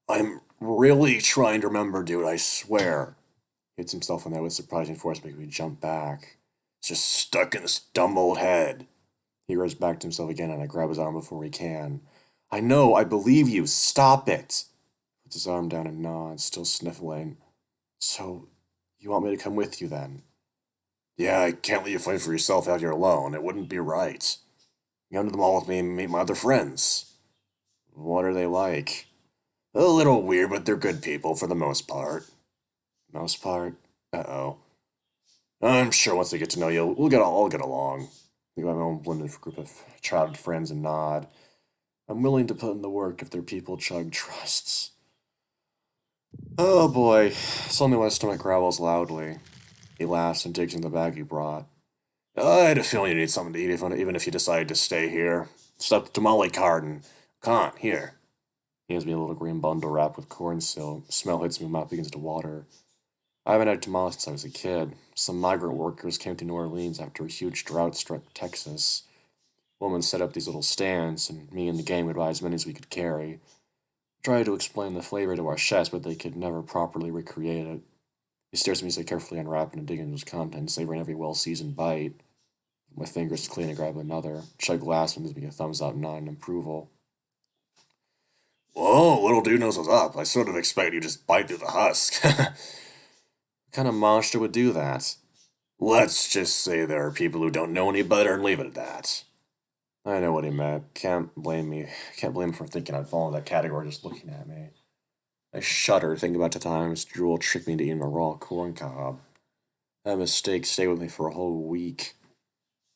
I'm really trying to remember, dude, I swear. He hits himself on that with surprising force, making me jump back. It's just stuck in this dumb old head. He roars back to himself again and I grab his arm before he can. I know, I believe you, stop it! Puts his arm down and nods, still sniffling. So, you want me to come with you then? Yeah, I can't let you fight for yourself out here alone. It wouldn't be right. You come to the mall with me and meet my other friends. What are they like? A little weird, but they're good people for the most part. Most part? Uh-oh. I'm sure once they get to know you, all get along. You have my own blended group of childhood friends and nod. I'm willing to put in the work if they're people Chug trusts. Oh boy. Suddenly my stomach growls loudly. He laughs and digs in the bag he brought. I had a feeling you need something to eat even if you decide to stay here. Stuff the tamale card and... Come on, here. He hands me a little green bundle wrapped with corn silk. Smell hits me, my mouth begins to water. I haven't had tamales since I was a kid. Some migrant workers came to New Orleans after a huge drought struck Texas. Women set up these little stands, and me and the gang would buy as many as we could carry. Tried to explain the flavor to our chefs, but they could never properly recreate it. He stares at me as I carefully unwrap and dig into his contents, savoring every well-seasoned bite. My fingers clean and grab another. Chug laughs and gives me a thumbs up nod in approval. Whoa, little dude knows what's up. I sort of expected you to just bite through the husk. What kind of monster would do that? Let's just say there are people who don't know any better and leave it at that. I know what he meant. Can't blame me. Can't blame him for thinking I'd fall into that category just looking at me. I shudder thinking about the times Jewel tricked me into eating a raw corn cob. That mistake stayed with me for a whole week.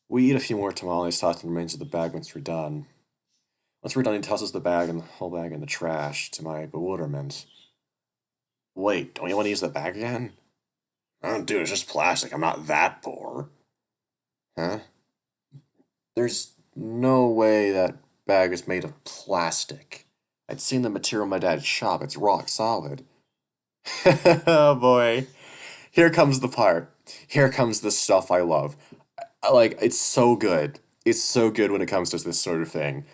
We eat a few more tamales, toss the remains of the bag once we're done. Once we're done, he tosses the bag and the whole bag in the trash, to my bewilderment. Wait, don't you want to use the bag again? Oh, dude, it's just plastic. I'm not that poor. Huh? There's no way that bag is made of plastic. I'd seen the material in my dad's shop. It's rock solid. Oh boy. Here comes the part. Here comes the stuff I love. It's so good. It's so good when it comes to this sort of thing.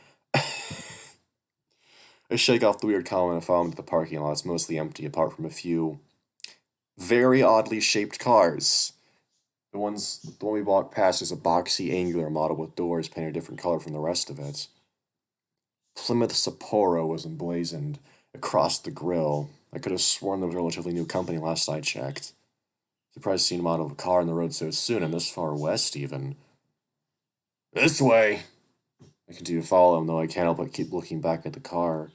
I shake off the weird comment and follow him to the parking lot. It's mostly empty, apart from a few very oddly shaped cars. The one we walked past is a boxy, angular model with doors painted a different color from the rest of it. Plymouth Sapporo was emblazoned across the grille. I could have sworn there was a relatively new company last I checked. Surprised seeing a model of a car on the road so soon and this far west, even. This way! I continue to follow him, though I can't help but keep looking back at the car.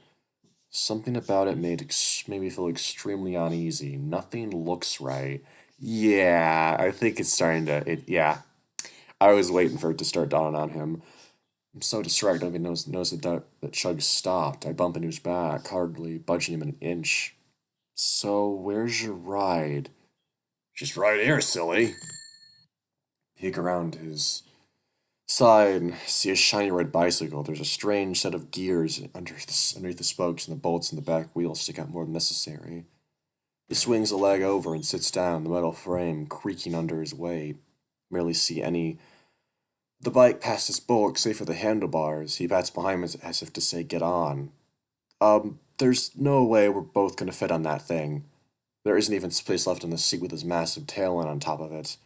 Something about it made me feel extremely uneasy. Nothing looks right. Yeah, I think it's starting to. Yeah. I was waiting for it to start dawning on him. I'm so distracted, I don't even notice that Chug stopped. I bump into his back, hardly budging him an inch. So, where's your ride? Just right here, silly. Peek around his side and see a shiny red bicycle. There's a strange set of gears underneath the spokes, and the bolts in the back wheel stick out more than necessary. He swings a leg over and sits down, the metal frame creaking under his weight. Barely see any the bike past his bulk, save for the handlebars. He bats behind him as if to say, get on. There's no way we're both gonna fit on that thing. There isn't even space left in the seat with his massive tail on top of it.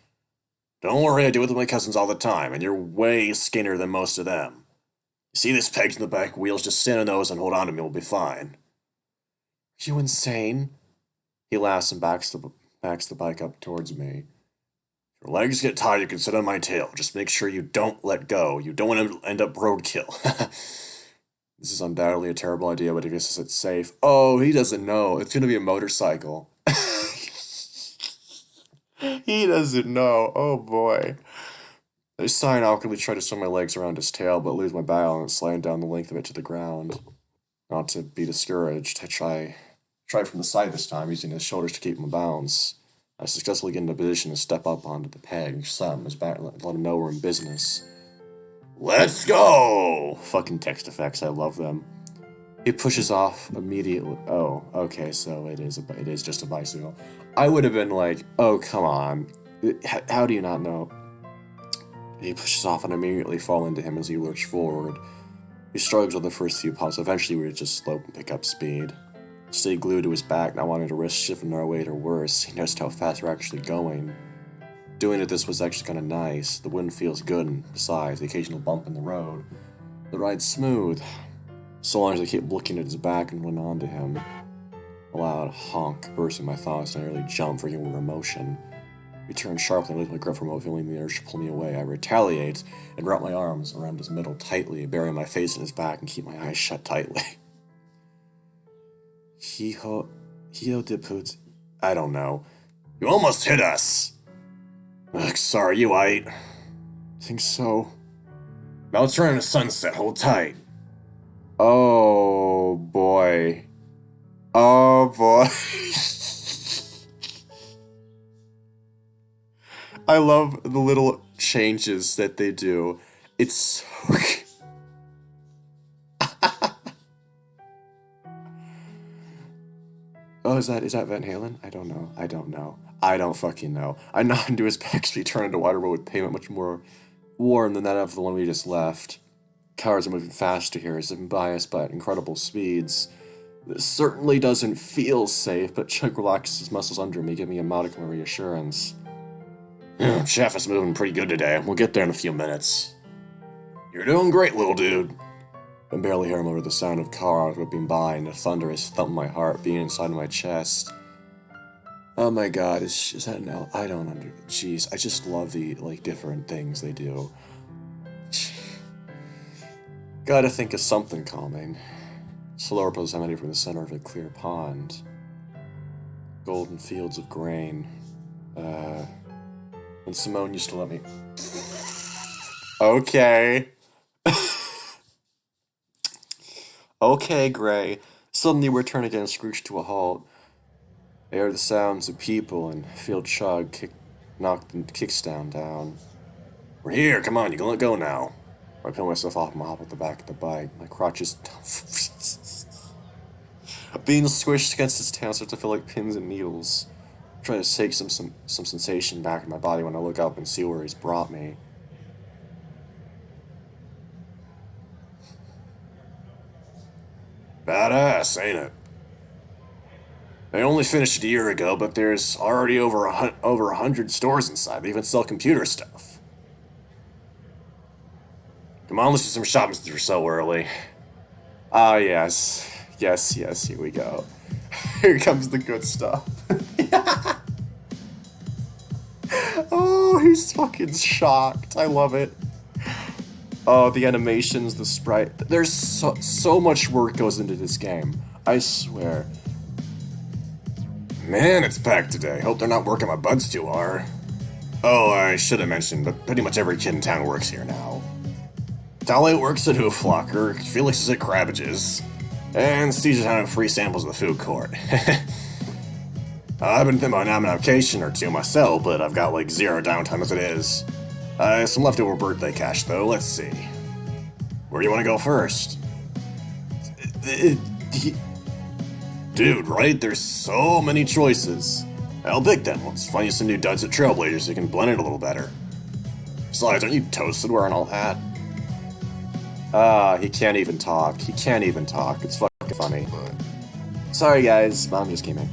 Don't worry, I do it with my cousins all the time, and you're way skinnier than most of them. You see these pegs in the back wheels? Just stand on those and hold on to me, we'll be fine. You insane? He laughs and backs the bike up towards me. If your legs get tired, you can sit on my tail. Just make sure you don't let go. You don't want to end up roadkill. This is undoubtedly a terrible idea, but he guesses it's safe. Oh, he doesn't know. It's gonna be a motorcycle. He doesn't know. Oh boy. I sigh and awkwardly try to swing my legs around his tail, but lose my balance, sliding down the length of it to the ground. Not to be discouraged, I try from the side this time, using his shoulders to keep him in balance. I successfully get into a position to step up onto the peg, slap him his back, and let him know we're in business. Let's go! Fucking text effects, I love them. He pushes off immediately. Oh, okay, so it is just a bicycle. I would have been like, oh, come on. How do you not know? He pushes off and immediately fall into him as he lurched forward. He struggles with the first few pumps. Eventually, we would just slope and pick up speed. Stay glued to his back, not wanting to risk shifting our weight or worse. He noticed how fast we're actually going. Doing it this was actually kind of nice. The wind feels good, and besides, the occasional bump in the road. The ride's smooth. So long as I keep looking at his back and went on to him. A loud honk bursting my thoughts, and I nearly jumped, freaking with emotion. He turned sharply and lifted my grip from over, feeling the urge to pull me away. I retaliate and wrap my arms around his middle tightly, burying my face in his back and keep my eyes shut tightly. Hijo... Hijo de put... I don't know. You almost hit us! Ugh, sorry, you aight. Think so. Now it's turning to sunset, hold tight. Oh, boy. Oh, boy. I love the little changes that they do. It's so... Oh, is that Van Halen? I don't know. I don't know. I don't fucking know. I nod into his backstreet, turn into water with pavement much more warm than that of the one we just left. Cars are moving faster here, zipping by us by incredible speeds. This certainly doesn't feel safe, but Chuck relaxes his muscles under me, giving me a modicum of reassurance. Chef is moving pretty good today. We'll get there in a few minutes. You're doing great, little dude. I can barely hear him over the sound of cars whipping by and the thunderous thump of my heart beating inside my chest. Oh my god, is that an L? I don't under... Jeez, I just love the, different things they do. Gotta think of something calming. Slower proximity from the center of a clear pond. Golden fields of grain. When Simone used to let me... Okay. Okay, Gray. Suddenly we turn again, screeched to a halt. I hear the sounds of people and feel Chug knock the kickstand down. We're here, come on, you can let go now. I peel myself off and hop at the back of the bike. My crotch is... Being squished against its tail starts to feel like pins and needles. I try to take some sensation back in my body when I look up and see where he's brought me. Badass, ain't it? They only finished it a year ago, but there's already over 100 stores inside. They even sell computer stuff. Come on, let's do some shopping since we're so early. Ah, yes. Yes, here we go. Here comes the good stuff. Oh, he's fucking shocked. I love it. Oh, the animations, the sprite. There's so much work goes into this game. I swear. Man, it's packed today. Hope they're not working my buds too hard. Oh, I should have mentioned, but pretty much every kid in town works here now. Talia works at Hooflocker, Felix is at Crabbage's, and Steve's having free samples of the food court. I've been thinking about an application or two myself, but I've got like zero downtime as it is. Some leftover birthday cash though, let's see. Where do you want to go first? Dude, right? There's so many choices. I'll pick them. Let's find you some new duds at Trailblazers so you can blend it a little better. Besides, aren't you toasted wearing all that? He can't even talk. He can't even talk. It's fucking funny. Sorry guys, Mom just came in.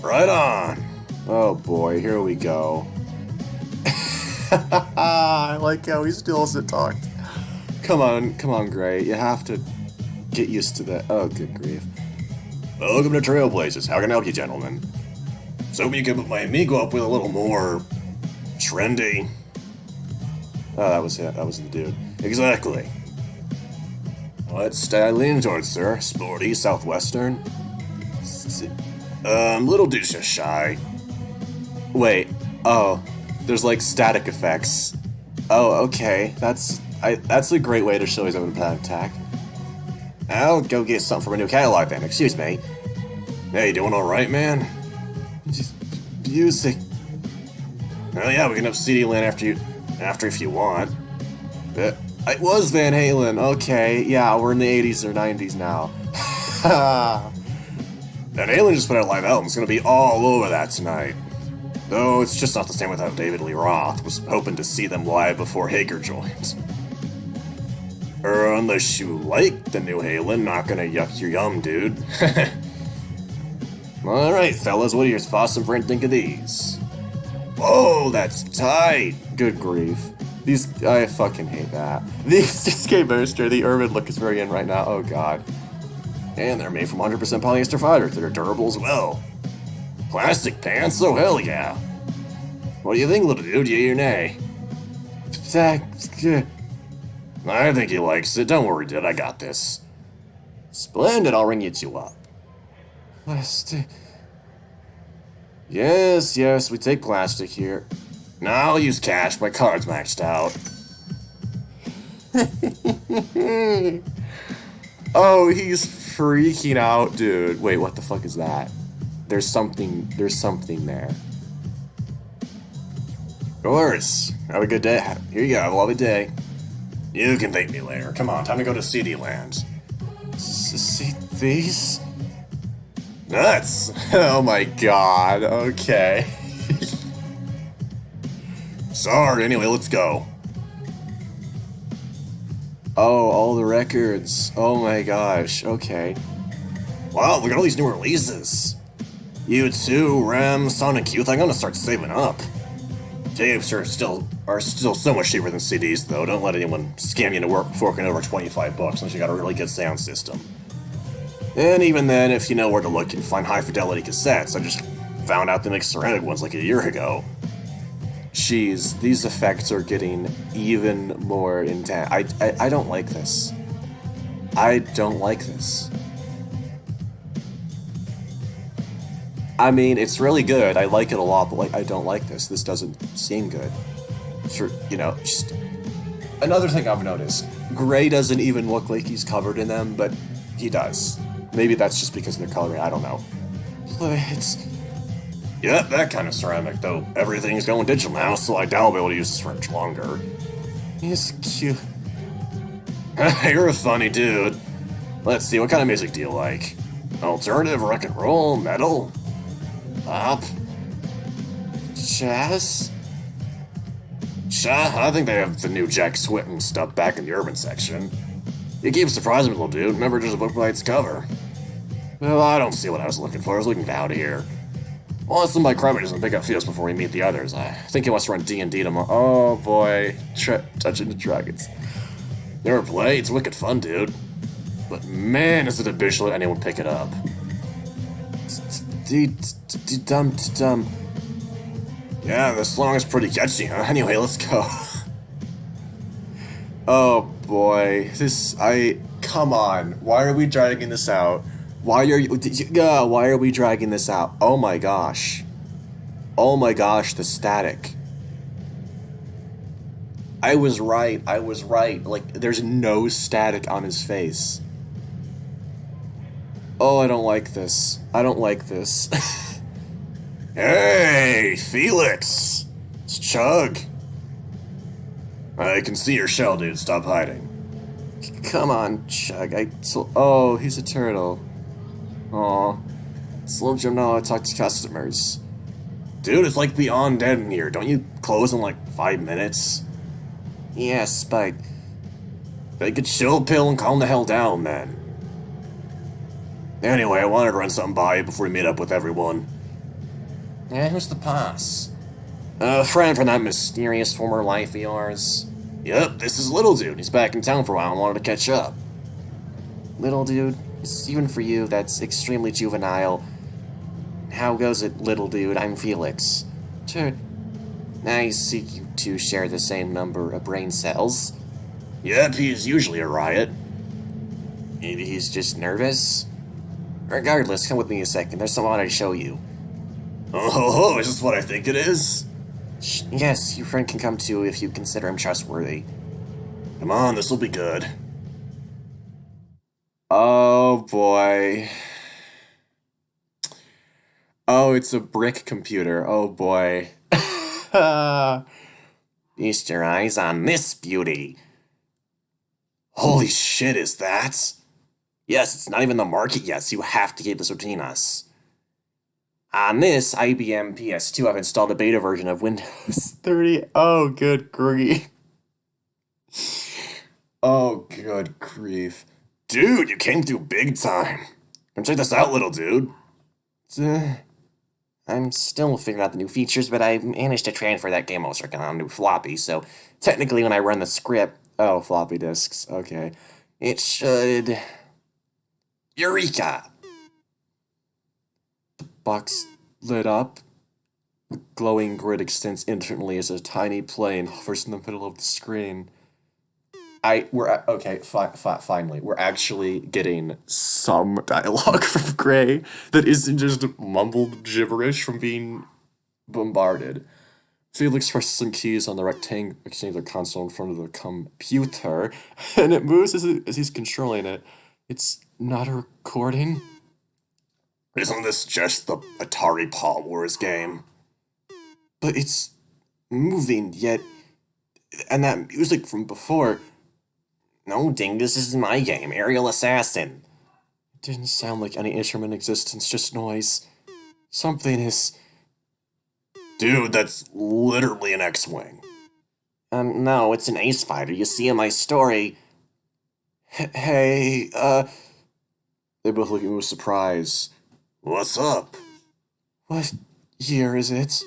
Right on! Oh boy, here we go. I like how he still hasn't talked. Come on, Gray. You have to get used to that. Oh, good grief. Welcome to Trailblazers. How can I help you, gentlemen? So you can put my amigo up with a little more... trendy. Oh, that was it. That was the dude. Exactly. What style lean towards, sir? Sporty, southwestern? Little dude's just shy. Wait. Oh. There's like static effects. Oh, okay. That's a great way to show he's having a attack. I'll go get something from a new catalog then. Excuse me. Hey, doing alright, man? Just music. Oh yeah, we can up CD land after if you want. It was Van Halen. Okay, yeah, we're in the 80s or 90s now. Van Halen just put out a live album. It's gonna be all over that tonight. Though it's just not the same without David Lee Roth. Was hoping to see them live before Hager joins. Or unless you like the new Halen, not gonna yuck your yum, dude. Alright, fellas, what do your thoughts and friend think of these? Whoa, that's tight! Good grief. I fucking hate that. These Escape Booster, the urban look is very in right now. Oh god. And they're made from 100% polyester fibers that are durable as well. Plastic pants? Oh hell yeah. What do you think, little dude? Yay or nay? I think he likes it. Don't worry, dude. I got this. Splendid. I'll ring you two up. Plastic. Yes, yes, we take plastic here. No, I'll use cash. My card's maxed out. Oh, he's freaking out, dude. Wait, what the fuck is that? There's something there. Of course. Have a good day. Here you go. Have a lovely day. You can thank me later. Come on, time to go to CD Land. See these? Nuts! Oh my god, okay. Sorry, anyway, let's go. Oh, all the records. Oh my gosh, okay. Wow, look at all these new releases. U2, Rem, Sonic Youth, I'm gonna start saving up. Tapes are still so much cheaper than CDs, though. Don't let anyone scam you into forking over 25 bucks unless you got a really good sound system. And even then, if you know where to look, you can find high-fidelity cassettes. I just found out they make ceramic ones like a year ago. Jeez, these effects are getting even more intense. I don't like this. I don't like this. I mean, it's really good. I like it a lot, but like, I don't like this. This doesn't seem good. For, you know, just... Another thing I've noticed. Gray doesn't even look like he's covered in them, but he does. Maybe that's just because of the coloring, I don't know. Plates. Yep, that kind of ceramic, though everything's going digital now, so I doubt I'll be able to use this for much longer. He's cute. You're a funny dude. Let's see, what kind of music do you like? Alternative, rock and roll, metal? Pop? Jazz? I think they have the new Jack Swinton stuff back in the urban section. You keep surprising me, little dude. Remember just a book by its cover. Well, I don't see what I was looking for. I was looking out of here. Well, unless somebody crummy doesn't pick up fields before we meet the others. I think he wants to run D&D tomorrow. Oh boy, Dungeons and Dragons. Never play? It's wicked fun, dude. But man, is it a bitch to let anyone pick it up. Dumb. Yeah, the song is pretty catchy, huh? Anyway, let's go. Oh boy, come on. Why are we dragging this out? Why are we dragging this out? Oh my gosh. Oh my gosh, the static. I was right. Like, there's no static on his face. Oh, I don't like this. Hey, Felix! It's Chug. I can see your shell, dude. Stop hiding. Come on, Chug. Oh, he's a turtle. Aw. Slow Jim know how to talk to customers. Dude, it's like beyond dead in here. Don't you close in like 5 minutes? Yes, but... Take a chill pill and calm the hell down, man. Anyway, I wanted to run something by you before we meet up with everyone. Yeah, who's the boss? A friend from that mysterious former life of yours. Yep, this is Little Dude. He's back in town for a while and wanted to catch up. Little Dude? Even for you, that's extremely juvenile. How goes it, Little Dude? I'm Felix. Sure. I see you two share the same number of brain cells. Yep, he's usually a riot. Maybe he's just nervous? Regardless, come with me a second. There's something I want to show you. Oh, is this what I think it is? Yes, your friend can come too if you consider him trustworthy. Come on, this'll be good. Oh boy. Oh, it's a brick computer. Oh boy. Feast your eyes on this beauty. Holy shit, is that? Yes, it's not even the market yet, so you have to keep this between us. On this IBM PS2, I've installed a beta version of Windows 30. Oh, good grief. Oh, good grief. Dude, you came through big time. Come check this out, little dude. I'm still figuring out the new features, but I managed to transfer that game I was working on to floppy, so technically when I run the script... Oh, floppy disks. Okay. It should... Eureka! The box lit up. The glowing grid extends infinitely as a tiny plane hovers in the middle of the screen. Okay, finally. We're actually getting some dialogue from Gray that isn't just mumbled gibberish from being bombarded. Felix presses some keys on the rectangular console in front of the computer, and it moves as he's controlling it. It's not a recording. Isn't this just the Atari Palm Wars game? But it's moving, yet. And that music from before. No, Ding, this is my game, Aerial Assassin. It didn't sound like any instrument in existence, just noise. Something is. Dude, that's literally an X-Wing. No, it's an ace fighter. You see in my story. Hey, They both look at me with surprise. What's up? What year is it?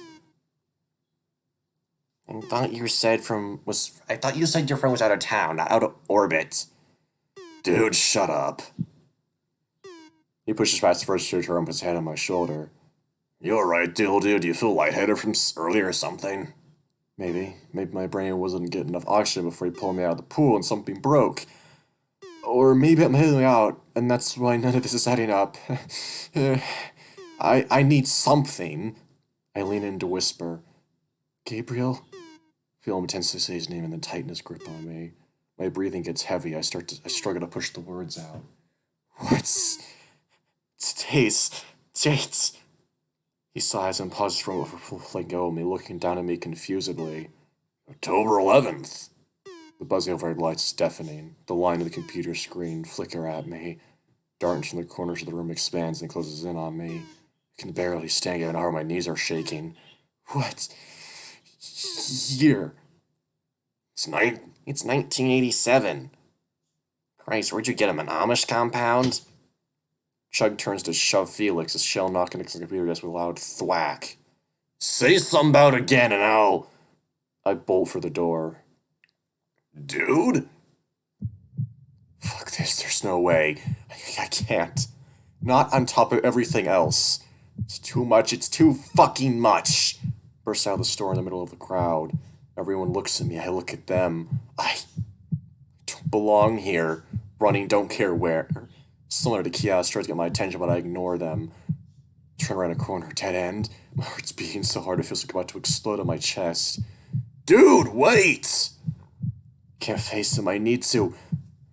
I thought you said your friend was out of town, not out of orbit. Dude, shut up. He pushes past the first chair and puts his hand on my shoulder. You alright, dude? Do you feel lightheaded from earlier or something? Maybe. Maybe my brain wasn't getting enough oxygen before he pulled me out of the pool and something broke. Or maybe I'm hitting out, and that's why none of this is adding up. I need something. I lean in to whisper. Gabriel? Feel him intensely say his name and then tighten his grip on me. My breathing gets heavy. I struggle to push the words out. What's today's date? He sighs and pauses for a moment before letting go of me, looking down at me confusedly. October 11th. The buzzing overhead lights is deafening. The line of the computer screen flicker at me. Darkness from the corners of the room expands and closes in on me. I can barely stand given how my knees are shaking. What year? It's 1987. Christ, where'd you get him? An Amish compound? Chug turns to shove Felix, his shell knocking against the computer desk with a loud thwack. Say something about it again and I bolt for the door. Dude? Fuck this, there's no way. I can't. Not on top of everything else. It's too much, it's too fucking much. Burst out of the store in the middle of the crowd. Everyone looks at me, I look at them. I don't belong here. Running, don't care where. Similar to Kiosk, tries to get my attention, but I ignore them. Turn around a corner, dead end. My heart's beating so hard it feels like it's about to explode on my chest. Dude, wait! Can't face him, I need to.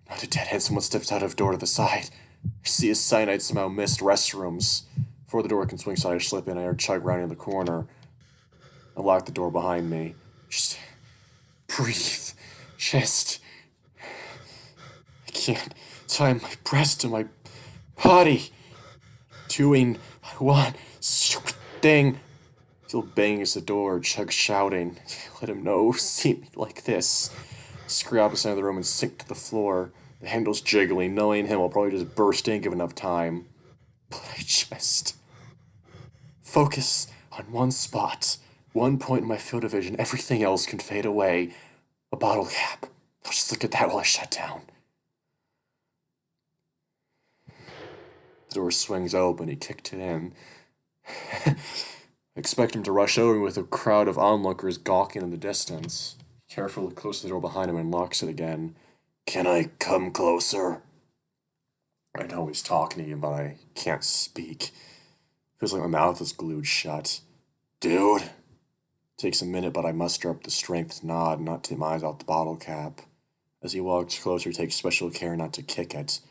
Not a dead end, someone steps out of door to the side. I see a sign I'd somehow missed restrooms. Before the door can swing side, I slip in, I hear Chug rounding the corner. I lock the door behind me. Just breathe. Just. I can't tie my breast to my body. Doing one stupid thing. Phil bangs the door, Chug shouting. Let him know, see me like this. Scream opposite of the room and sink to the floor. The handle's jiggling, knowing him will probably just burst in given enough time. But I just focus on one spot. One point in my field of vision, everything else can fade away. A bottle cap. I'll just look at that while I shut down. The door swings open, he kicked it in. I expect him to rush over me with a crowd of onlookers gawking in the distance. He carefully closes the door behind him and locks it again. Can I come closer? I know he's talking to you, but I can't speak. Feels like my mouth is glued shut. Dude. Takes a minute, but I muster up the strength to nod, not to take my eyes off the bottle cap. As he walks closer, he takes special care not to kick it.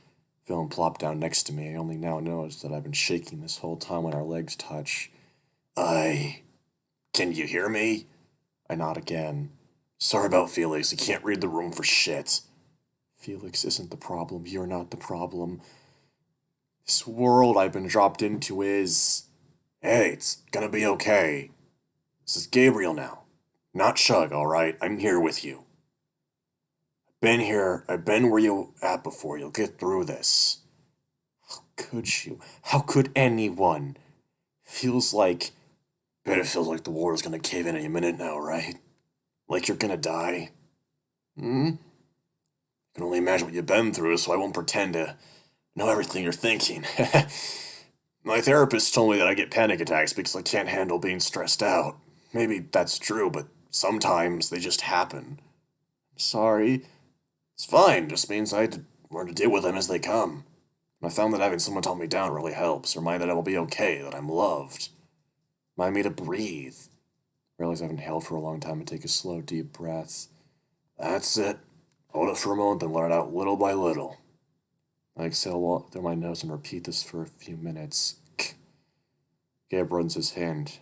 Feel him plop down next to me. I only now notice that I've been shaking this whole time when our legs touch. Can you hear me? I nod again. Sorry about Felix, he can't read the room for shit. Felix isn't the problem, you're not the problem. This world I've been dropped into is... Hey, it's gonna be okay. This is Gabriel now. Not Chug, alright? I'm here with you. I've been here, I've been where you at before, you'll get through this. How could you? How could anyone? Bet it feels like the war is gonna cave in any minute now, right? Like you're gonna die. I can only imagine what you've been through, so I won't pretend to know everything you're thinking. My therapist told me that I get panic attacks because I can't handle being stressed out. Maybe that's true, but sometimes they just happen. I'm sorry. It's fine, just means I had to learn to deal with them as they come. And I found that having someone talk me down really helps. Remind that I will be okay, that I'm loved. Remind me to breathe. Realize I've inhaled for a long time and take a slow, deep breath. That's it. Hold it for a moment, then let it out little by little. I exhale through my nose and repeat this for a few minutes. Gabe runs his hand,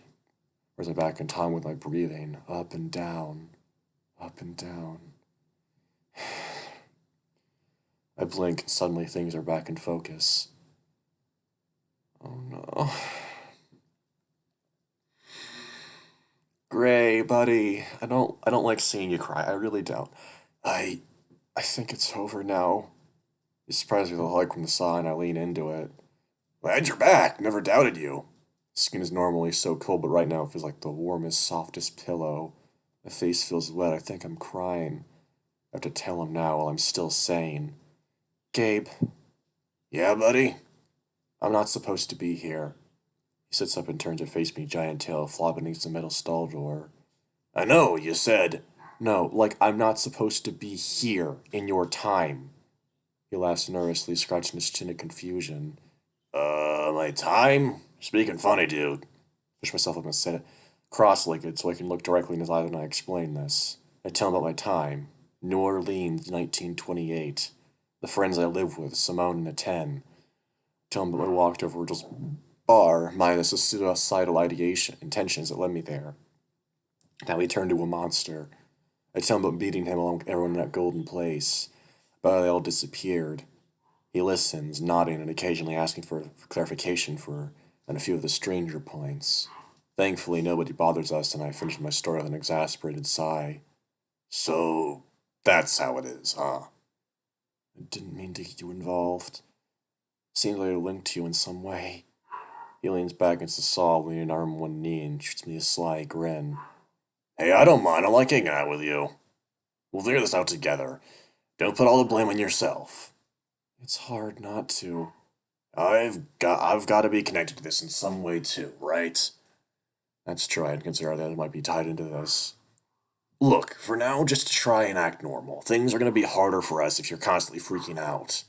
brings me back in time with my breathing, up and down, up and down. I blink and suddenly things are back in focus. Oh no. Gray, buddy. I don't like seeing you cry. I really don't. I think it's over now. You surprised me with a hug from the side and I lean into it. Glad you're back. Never doubted you. Skin is normally so cold, but right now it feels like the warmest, softest pillow. My face feels wet. I think I'm crying. I have to tell him now while I'm still sane. Gabe. Yeah, buddy? I'm not supposed to be here. He sits up and turns to face me, giant tail flopping against the metal stall door. I know, you said. No, like I'm not supposed to be here in your time. He laughs nervously, scratching his chin in confusion. My time? Speaking funny, dude. Push myself up and sit cross-legged so I can look directly in his eyes when I explain this. I tell him about my time. New Orleans, 1928. The friends I live with, Simone and a 10. Tell him that I walked over just bar minus the suicidal ideation intentions that led me there. Now he turned to a monster. I tell him about beating him along with everyone in that golden place, but how they all disappeared. He listens, nodding and occasionally asking for clarification on a few of the stranger points. Thankfully, nobody bothers us, and I finish my story with an exasperated sigh. So, that's how it is, huh? I didn't mean to get you involved. Seems like they're linked to you in some way. He leans back against the saw, leaning an arm on one knee, and shoots me a sly grin. Hey, I don't mind. I like hanging out with you. We'll figure this out together. Don't put all the blame on yourself. It's hard not to. I've got to be connected to this in some way too, right? That's true. I hadn't considered that it might be tied into this. Look, for now, just try and act normal. Things are going to be harder for us if you're constantly freaking out.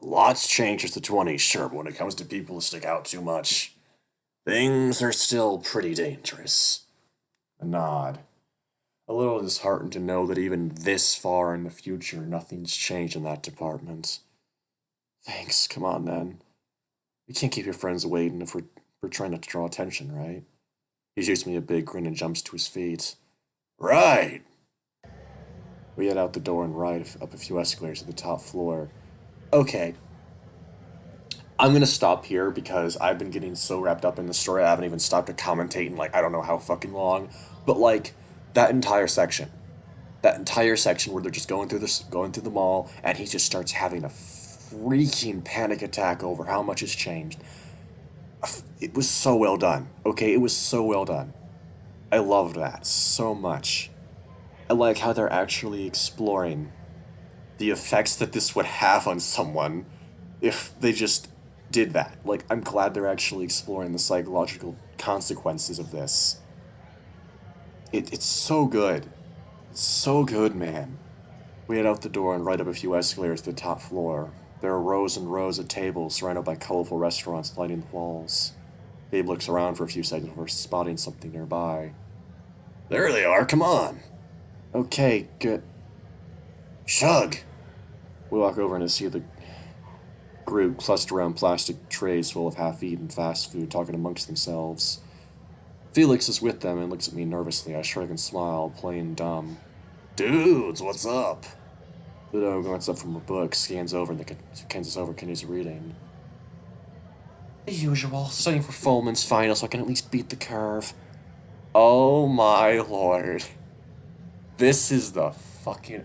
Lots changed since the 20s, sure, but when it comes to people who stick out too much, things are still pretty dangerous. A nod. A little disheartened to know that even this far in the future, nothing's changed in that department. Thanks, come on then. We can't keep your friends waiting if we're trying not to draw attention, right? He shoots me a big grin and jumps to his feet. Right! We head out the door and ride up a few escalators to the top floor. Okay. I'm gonna stop here because I've been getting so wrapped up in the story I haven't even stopped to commentate in I don't know how fucking long. But that entire section. That entire section where they're just going through the mall and he just starts having a freaking panic attack over how much has changed. It was so well done. Okay, it was so well done. I loved that so much. I like how they're actually exploring the effects that this would have on someone if they just did that. I'm glad they're actually exploring the psychological consequences of this. It's so good. It's so good, man. We head out the door and ride up a few escalators to the top floor. There are rows and rows of tables surrounded by colorful restaurants lining the walls. Gabe looks around for a few seconds before spotting something nearby. There they are, come on! Okay, good. Shug! We walk over and see the group clustered around plastic trays full of half-eaten fast food, talking amongst themselves. Felix is with them and looks at me nervously. I shrug and smile, playing dumb. Dudes, what's up? Ludo glances up from her book, scans over, and continues reading. The usual, studying for Fulman's final so I can at least beat the curve. Oh my lord. This is the fucking...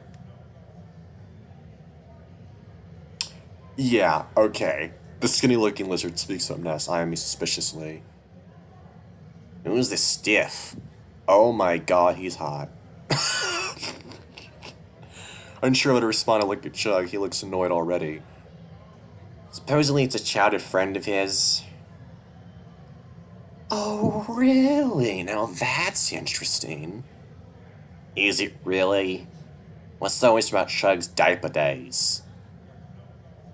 Yeah, okay. The skinny-looking lizard speaks up next, eyeing me suspiciously. Who's this stiff? Oh my god, he's hot. Unsure how to respond, I look at Chug. He looks annoyed already. Supposedly it's a childhood friend of his. Oh, really? Now that's interesting. Is it really? was so always about Chug's diaper days.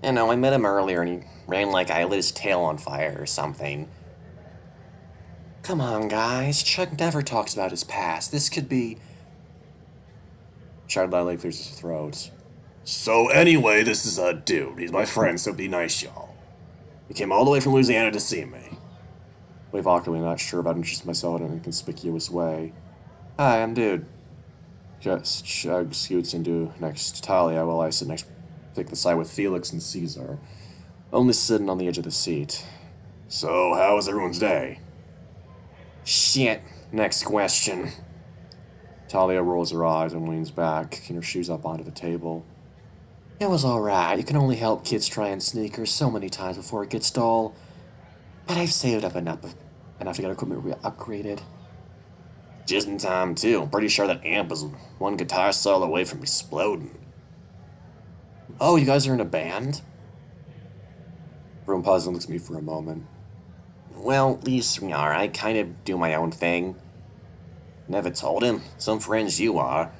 You know, I met him earlier and he ran like I lit his tail on fire or something. Come on, guys. Chug never talks about his past. This could be... Chug loudly clears his throat. So anyway, this is a dude. He's my friend, so be nice, y'all. He came all the way from Louisiana to see me. Wave awkwardly, not sure about introducing myself in an inconspicuous way. Hi, I'm Dude. Just Chug scoots into next to Talia while I sit next, take the side with Felix and Caesar, only sitting on the edge of the seat. So, how was everyone's day? Shit. Next question. Talia rolls her eyes and leans back, kicking her shoes up onto the table. It was alright. You can only help kids try and sneakers so many times before it gets dull. But I've saved up enough to get equipment upgraded. Just in time, too. I'm pretty sure that amp is one guitar solo away from exploding. Oh, you guys are in a band? Everyone pauses and looks at me for a moment. Well, at least we are. I kind of do my own thing. Never told him. Some friends you are.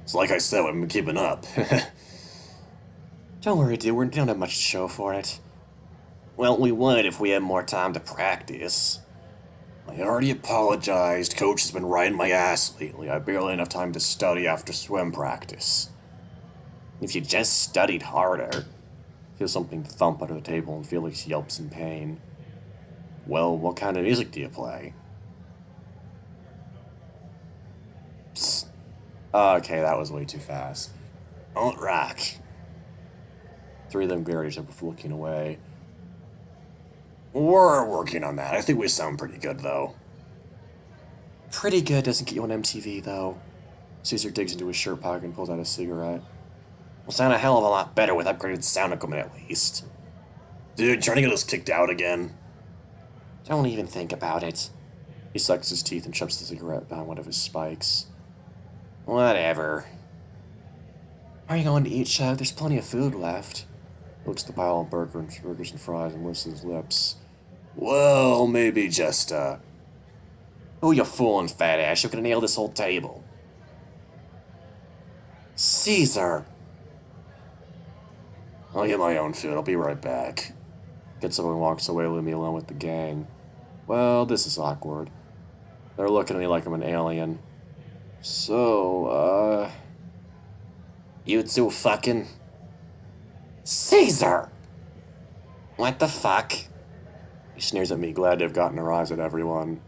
It's like I said, I've been keeping up. Don't worry, dude. We don't have much to show for it. Well, we would if we had more time to practice. I already apologized. Coach has been riding my ass lately. I barely had enough time to study after swim practice. If you just studied harder. Feel something thump under the table and Felix yelps in pain. Well, what kind of music do you play? Psst. Okay, that was way too fast. Alt rock. Three of them glare at each other before looking away. We're working on that. I think we sound pretty good, though. Pretty good doesn't get you on MTV, though. Caesar digs into his shirt pocket and pulls out a cigarette. We'll sound a hell of a lot better with upgraded sound equipment, at least. Dude, trying to get us kicked out again? Don't even think about it. He sucks his teeth and shoves the cigarette behind one of his spikes. Whatever. Are you going to eat, Chug? There's plenty of food left. He looks at the pile of burgers and fries and licks his lips. Well, maybe just, Who you fooling, fat ass? You could nail this whole table. Caesar! I'll get my own food. I'll be right back. Gets up and walks away, leaving me alone with the gang. Well, this is awkward. They're looking at me like I'm an alien. So, You two fucking... Caesar! What the fuck? He sneers at me, glad to have gotten a rise at everyone.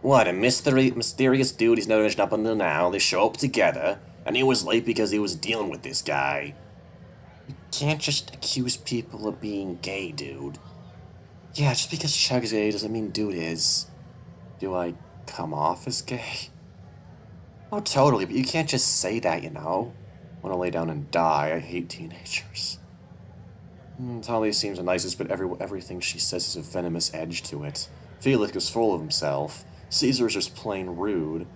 What, a mysterious dude he's never mentioned up until now. They show up together, and he was late because he was dealing with this guy. You can't just accuse people of being gay, dude. Yeah, just because Chug is gay doesn't mean dude is. Do I come off as gay? Oh, totally, but you can't just say that, you know? I want to lay down and die. I hate teenagers. Talia seems the nicest, but everything she says has a venomous edge to it. Felix is full of himself. Caesar's just plain rude.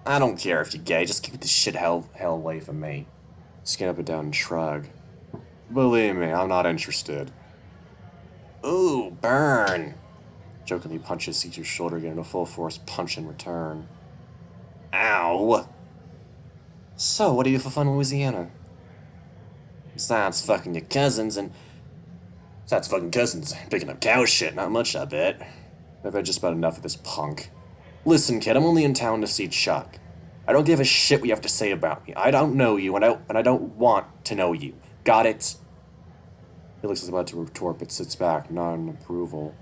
I don't care if you're gay, just keep this shit hell away from me. Skin up and down and shrug. Believe me, I'm not interested. Ooh, burn. Jokingly punches Caesar's shoulder, getting a full force punch in return. Ow. So, what do you do for fun in Louisiana? Besides fucking your cousins and... Besides fucking cousins, picking up cow shit, not much, I bet. I've had just about enough of this punk. Listen, kid, I'm only in town to see Chuck. I don't give a shit what you have to say about me. I don't know you, and I don't want to know you. Got it? Felix is about to retort, but sits back, nodding approval.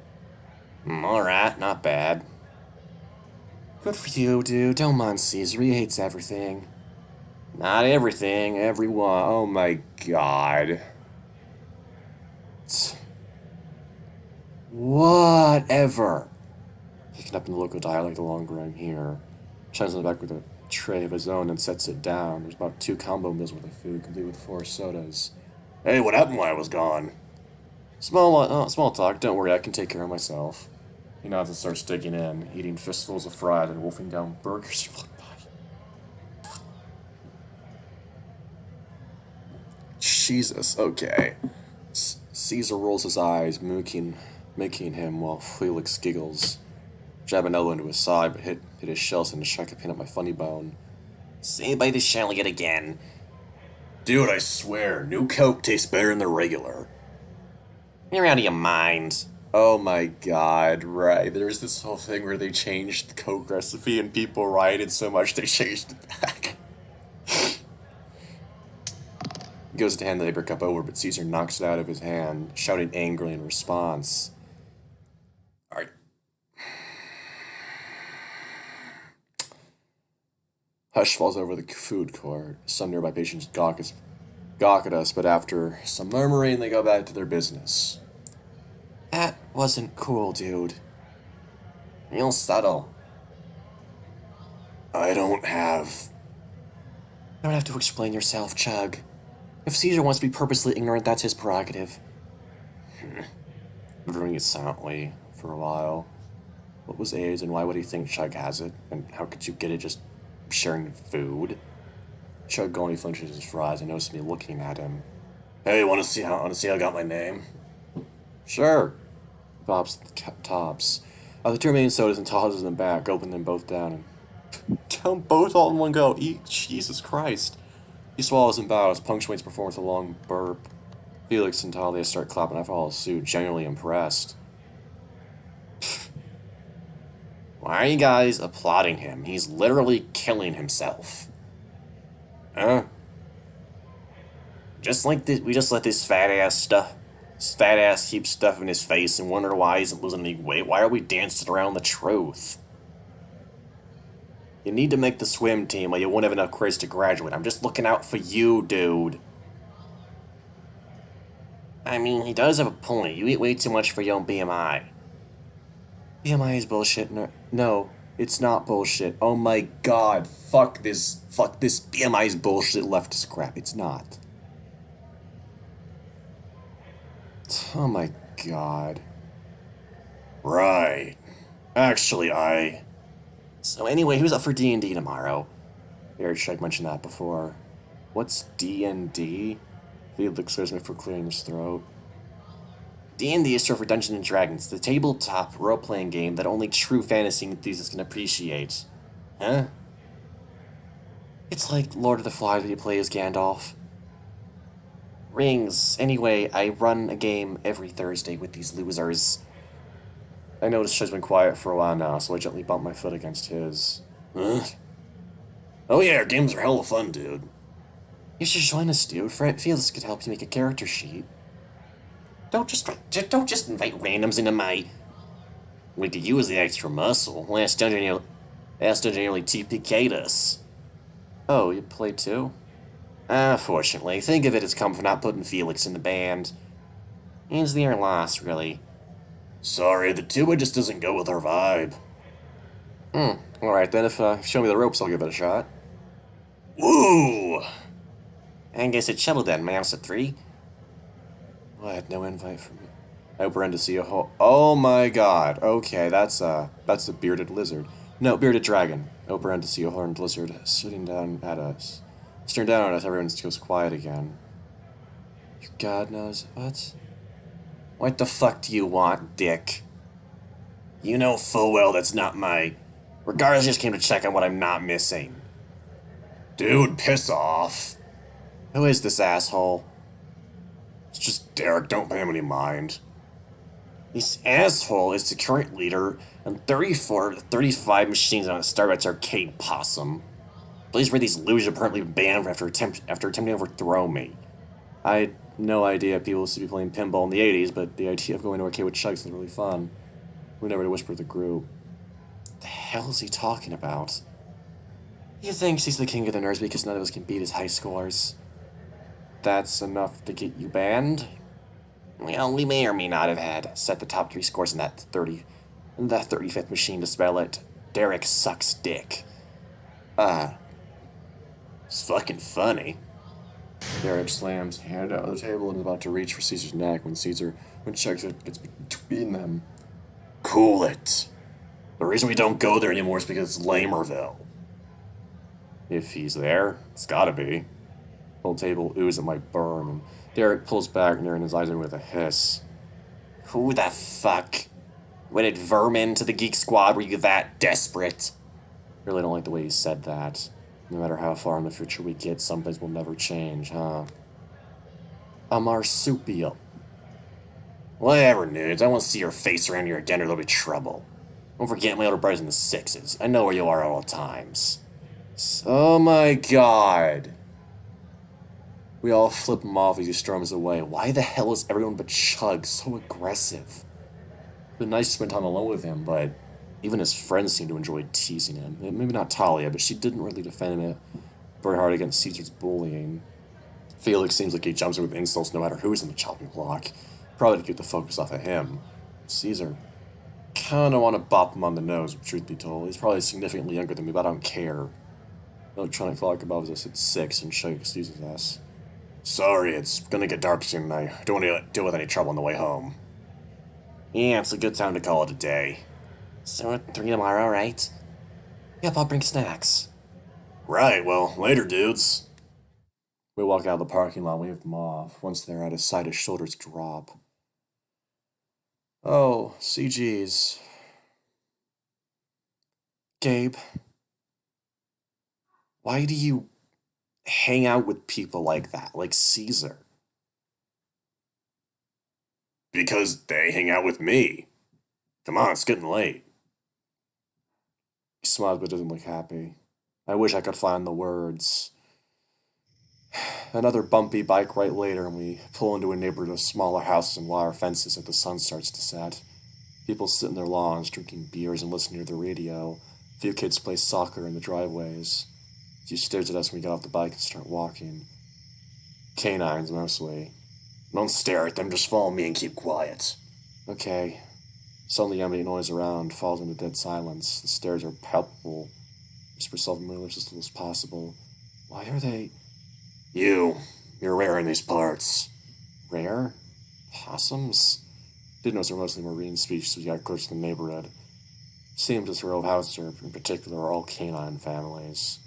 Alright, not bad. Good for you, dude. Don't mind Caesar. He hates everything. Not everything, everyone. Oh my god. Whatever. Picking up in the local dialect the longer I'm here. Shines on the back with a tray of his own and sets it down. There's about 2 combo meals worth of food, complete with 4 sodas. Hey, what happened while I was gone? Small talk. Don't worry, I can take care of myself. He nods and starts digging in, eating fistfuls of fries and wolfing down burgers. Jesus, okay. Caesar rolls his eyes, making him while Felix giggles. Jab an elbow into his side, but hit his shells and strike a pin at my funny bone. Say by the shell yet again. Dude, I swear, new Coke tastes better than the regular. You're out of your mind. Oh my god, right. There's this whole thing where they changed the Coke recipe and people rioted so much they changed it back. He goes to hand the paper cup over, but Caesar knocks it out of his hand, shouting angrily in response. Alright. Hush falls over the food court. Some nearby patients gawk at us, but after some murmuring, they go back to their business. That wasn't cool, dude. Real subtle. I don't You don't have to explain yourself, Chug. If Caesar wants to be purposely ignorant, that's his prerogative. We're doing it silently for a while. What was AIDS and why would he think Chug has it? And how could you get it just sharing food? Chug only flinches his fries and notices me looking at him. Hey, wanna see how I got my name? Sure. Pops the tops. The two remaining sodas and tosses them back, open them both down, and down both all in one go. Eat, Jesus Christ. He swallows and bows, punctuates performance with a long burp. Felix and Talia start clapping. I follow suit, genuinely impressed. Why are you guys applauding him? He's literally killing himself. Huh? Just like this, we just let this fat ass keep stuffing his face and wonder why he isn't losing any weight. Why are we dancing around the truth? You need to make the swim team or you won't have enough credits to graduate. I'm just looking out for you, dude. I mean, he does have a point. You eat way too much for your own BMI. BMI is bullshit. No, it's not bullshit. Oh my god, fuck this BMI is bullshit leftist crap. It's not. Oh my god. Right. Actually, So anyway, who's up for D&D tomorrow? Eric Shag mentioned that before. What's D&D? Felix scares me for clearing his throat. D&D is short for Dungeons & Dragons, the tabletop role-playing game that only true fantasy enthusiasts can appreciate. Huh? It's like Lord of the Flies where you play as Gandalf. Rings. Anyway, I run a game every Thursday with these losers. I noticed Shag's been quiet for a while now, so I gently bumped my foot against his. Huh? Oh yeah, games are hella fun, dude. You should join us, dude. Felix could help you make a character sheet. Don't just invite randoms into my... We could use the extra muscle. Last dungeon nearly TPK'd us. Oh, you play too? Fortunately, think of it as come from not putting Felix in the band. He's their loss, really. Sorry, the tuba just doesn't go with our vibe. Alright then, if you show me the ropes, I'll give it a shot. Woo! I guess it's shuttle then, mouse at 3. What? No invite from me. I hope we're in to see a whole. Oh my god. Okay, that's a bearded lizard. No, bearded dragon. Oper in to see a horned lizard sitting down at us. Staring down at us, everyone goes quiet again. God knows what? What the fuck do you want, dick? You know full well that's not my... Regardless, just came to check on what I'm not missing. Dude, piss off. Who is this asshole? It's just Derek, don't pay him any mind. This asshole is the current leader and 34 to 35 machines on a Starbucks arcade possum. Please where these losers are apparently banned after attempting to overthrow me. I had no idea people used to be playing pinball in the 80s, but the idea of going to arcade with Chugs is really fun. We never whispered the group. The hell is he talking about? He thinks he's the king of the nerds because none of us can beat his high scores. That's enough to get you banned? Well, we may or may not have had set the top 3 scores in that 35th machine to spell it. Derek sucks dick. It's fucking funny. Derek slams hand out of the table and is about to reach for Caesar's neck when Chugs gets between them. Cool it. The reason we don't go there anymore is because it's Lamerville. If he's there, it's gotta be. The whole table oozes at my burn, and Derek pulls back, narrowing his eyes at me with a hiss. Who the fuck? When it vermin to the Geek Squad were you that desperate? Really don't like the way he said that. No matter how far in the future we get, some things will never change, huh? A marsupial. Whatever, nudes. I won't see your face around here again or there'll be trouble. Don't forget my older brother's in the sixes. I know where you are at all times. Oh my god. We all flip him off as he storms away. Why the hell is everyone but Chug so aggressive? It's been nice to spend time alone with him, but even his friends seem to enjoy teasing him. Maybe not Talia, but she didn't really defend him very hard against Caesar's bullying. Felix seems like he jumps in with insults no matter who's in the chopping block. Probably to keep the focus off of him. Caesar. Kinda want to bop him on the nose, truth be told. He's probably significantly younger than me, but I don't care. Electronic clock above us at 6 and Shug excuses us. Sorry, it's gonna get dark soon and I don't want to deal with any trouble on the way home. Yeah, it's a good time to call it a day. So at 3 tomorrow, right? Yep, I'll bring snacks. Right, well, later, dudes. We walk out of the parking lot and wave them off. Once they're out of sight, his shoulders drop. Oh, CG's. Gabe. Why do you hang out with people like that, like Caesar? Because they hang out with me. Come on, it's getting late. He smiles but doesn't look happy. I wish I could find the words. Another bumpy bike ride later, and we pull into a neighborhood of smaller houses and wire fences as the sun starts to set. People sit in their lawns, drinking beers and listening to the radio. A few kids play soccer in the driveways. She stares at us when we get off the bike and start walking. Canines, mostly. Don't stare at them, just follow me and keep quiet. Okay. Suddenly, ambient noise around falls into dead silence. The stairs are palpable. Whisper self-familiar as little as possible. Why are they... You're rare in these parts. Rare? Possums? Didn't notice they're mostly marine species as we got close to the neighborhood. Seems this row of houses are, in particular, are all canine families.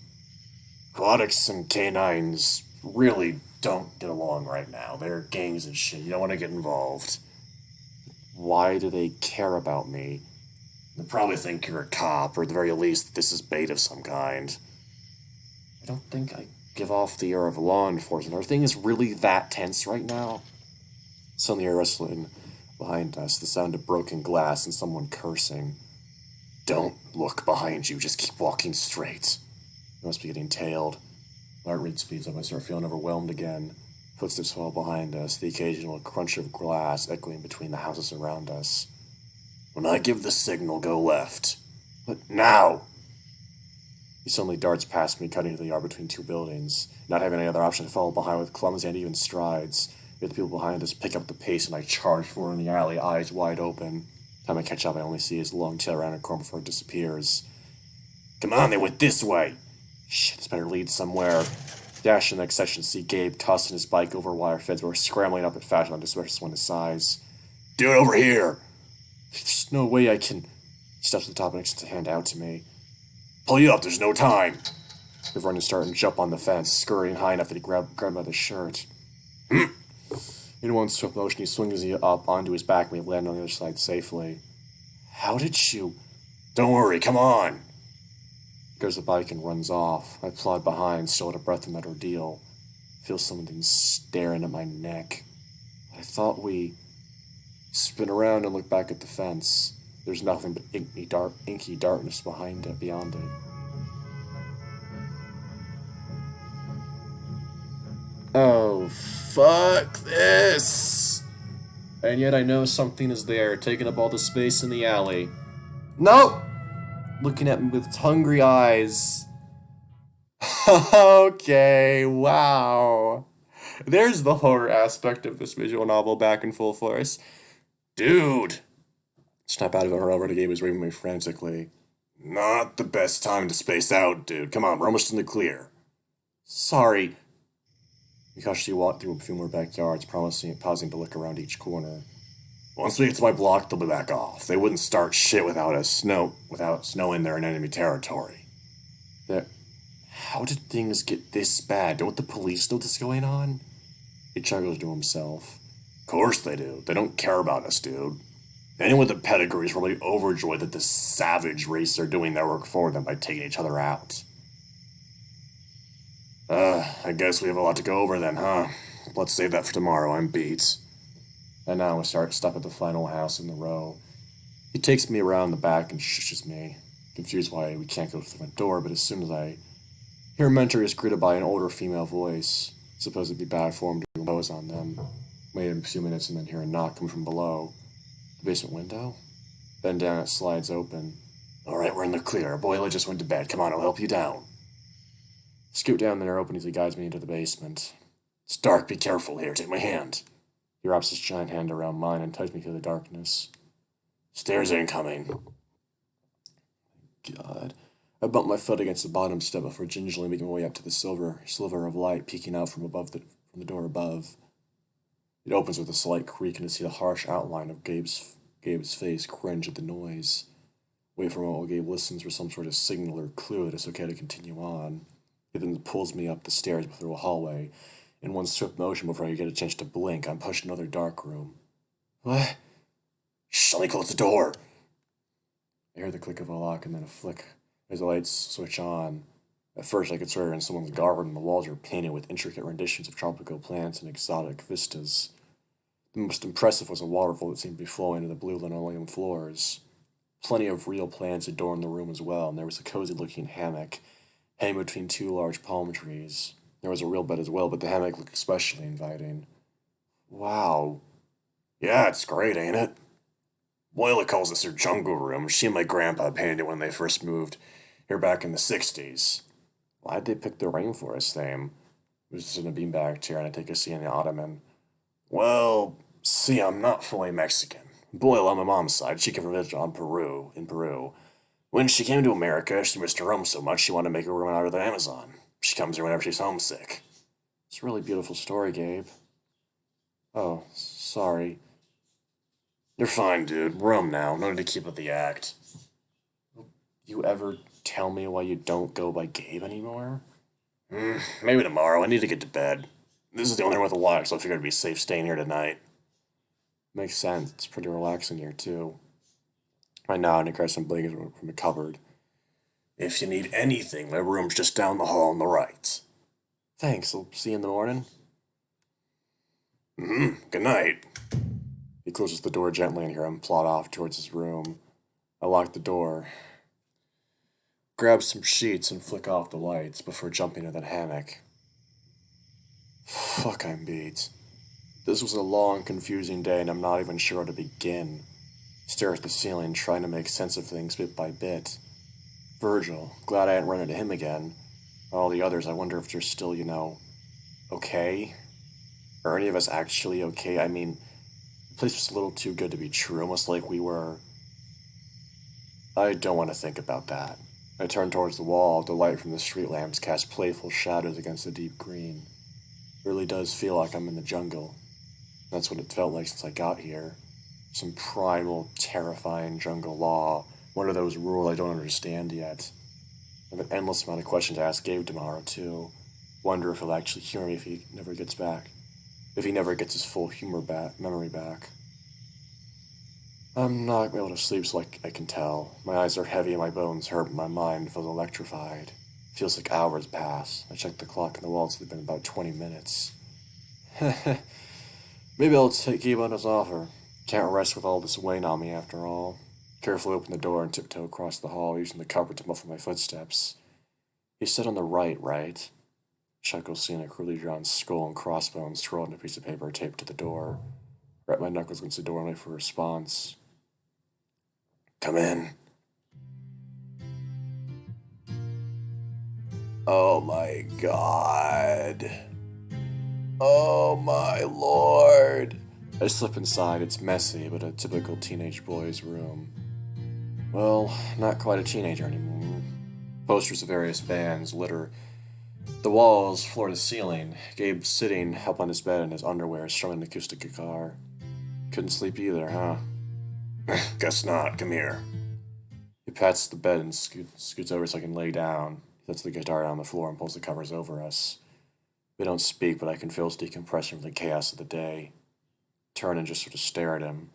Aquatics and canines really don't get along right now. They're gangs and shit. You don't want to get involved. Why do they care about me? They probably think you're a cop, or at the very least, this is bait of some kind. I don't think I give off the air of law enforcement. Our thing is really that tense right now. Suddenly, a rustling behind us, the sound of broken glass and someone cursing. Don't look behind you, just keep walking straight. I must be getting tailed. My heart rate speeds up. I start feeling overwhelmed again. Footsteps fall behind us, the occasional crunch of glass echoing between the houses around us. When I give the signal, go left. But now! He suddenly darts past me, cutting into the yard between two buildings. Not having any other option, I follow behind with clumsy and even strides. Yet the people behind us pick up the pace and I charge forward in the alley, eyes wide open. Time I catch up, I only see his long tail around a corner before it disappears. Come on, they went this way! Shit, this better lead somewhere. Dash in the next section, see Gabe tossing his bike over wire fence. We're scrambling up at fashion on to switch one his size. Do it over here! There's no way I can... He steps to the top and extends a hand out to me. Pull you up, there's no time! We run and start and jump on the fence, scurrying high enough that he grabbed by the shirt. In one swift motion, he swings me up onto his back and we land on the other side safely. How did you... Don't worry, come on! He goes the bike and runs off. I plod behind, still out of breath in that ordeal. Feel something staring at my neck. I thought we... Spin around and look back at the fence. There's nothing but inky darkness behind it, beyond it. Oh, fuck this! And yet I know something is there, taking up all the space in the alley. No! Looking at me with hungry eyes. Okay, wow. There's the horror aspect of this visual novel back in full force. Dude! Snap out of it, or over to Gabe was raving me frantically. Not the best time to space out, dude. Come on, we're almost in the clear. Sorry. We cautiously walked through a few more backyards, pausing to look around each corner. Once we get to my block, they'll be back off. They wouldn't start shit without us knowing they're in enemy territory. How did things get this bad? Don't the police know what's going on? He chuckles to himself. Of course they do. They don't care about us, dude. Anyone with a pedigree is probably overjoyed that this savage race are doing their work for them by taking each other out. I guess we have a lot to go over then, huh? Let's save that for tomorrow. I'm beat. And now we stop at the final house in the row. He takes me around the back and shushes me, confused why we can't go through the front door, but as soon as I hear Mentor is greeted by an older female voice, supposed to be bad form to impose on them. Wait a few minutes and then hear a knock come from below. The basement window? Bend down, it slides open. Alright, we're in the clear. Boiler just went to bed. Come on, I'll help you down. Scoot down there, open as he guides me into the basement. It's dark, be careful here. Take my hand. He wraps his giant hand around mine and ties me through the darkness. Stairs incoming. God. I bump my foot against the bottom step before gingerly making my way up to the sliver of light peeking out from the door above. It opens with a slight creak and I see the harsh outline of Gabe's face cringe at the noise. Wait for a moment while Gabe listens for some sort of signal or clue that it's okay to continue on. He then pulls me up the stairs through a hallway. In one swift motion before I get a chance to blink, I'm pushed into another dark room. What? Shh, let me close the door. I hear the click of a lock and then a flick as the lights switch on. At first, I could swear in someone's garden and the walls are painted with intricate renditions of tropical plants and exotic vistas. The most impressive was a waterfall that seemed to be flowing to the blue linoleum floors. Plenty of real plants adorned the room as well, and there was a cozy-looking hammock hanging between two large palm trees. There was a real bed as well, but the hammock looked especially inviting. Wow. Yeah, it's great, ain't it? Loyola calls this her jungle room. She and my grandpa painted it when they first moved here back in the 60s. Why'd they pick the rainforest theme? It was just in a beanbag chair and I take a seat in the ottoman. Well, see, I'm not fully Mexican. Boyle on my mom's side, she came from a village in Peru. When she came to America, she missed her home so much she wanted to make a room out of the Amazon. She comes here whenever she's homesick. It's a really beautiful story, Gabe. Oh, sorry. You're fine, dude. We're home now. No need to keep up the act. You ever tell me why you don't go by Gabe anymore? Maybe tomorrow. I need to get to bed. This is the only room with a lock, so I figured it'd be safe staying here tonight. Makes sense. It's pretty relaxing here, too. I nod and I grab some blankets from the cupboard. If you need anything, my room's just down the hall on the right. Thanks. I'll see you in the morning. Good night. He closes the door gently and hear him plod off towards his room. I lock the door, grab some sheets, and flick off the lights before jumping into that hammock. Fuck, I'm beat. This was a long, confusing day, and I'm not even sure how to begin. Stare at the ceiling, trying to make sense of things bit by bit. Virgil, glad I hadn't run into him again. All the others, I wonder if they're still, okay? Are any of us actually okay? I mean, the place was a little too good to be true, almost like we were. I don't want to think about that. I turn towards the wall. The light from the street lamps cast playful shadows against the deep green. It really does feel like I'm in the jungle. That's what it felt like since I got here. Some primal, terrifying jungle law. One of those rules I don't understand yet. I have an endless amount of questions to ask Gabe tomorrow, too. Wonder if he'll actually hear me if he never gets back. If he never gets his full memory back. I'm not able to sleep so I can tell. My eyes are heavy and my bones hurt, but my mind feels electrified. Feels like hours pass. I check the clock on the wall, it's been about 20 minutes. Maybe I'll take Gabe on his offer. Can't rest with all this weighing on me after all. Carefully open the door and tiptoe across the hall, using the cupboard to muffle my footsteps. He said on the right? Chuckle seeing a crudely drawn skull and crossbones twirled in a piece of paper taped to the door. Wrap my knuckles against the door and wait for a response. Come in. Oh my god. Oh my lord. I slip inside. It's messy, but a typical teenage boy's room. Well, not quite a teenager anymore. Posters of various bands litter the walls, floor to ceiling. Gabe sitting up on his bed in his underwear, strumming an acoustic guitar. Couldn't sleep either, huh? Guess not. Come here. He pats the bed and scoots over so I can lay down. He sets the guitar down on the floor and pulls the covers over us. We don't speak, but I can feel his decompression from the chaos of the day. Turn and just sort of stare at him.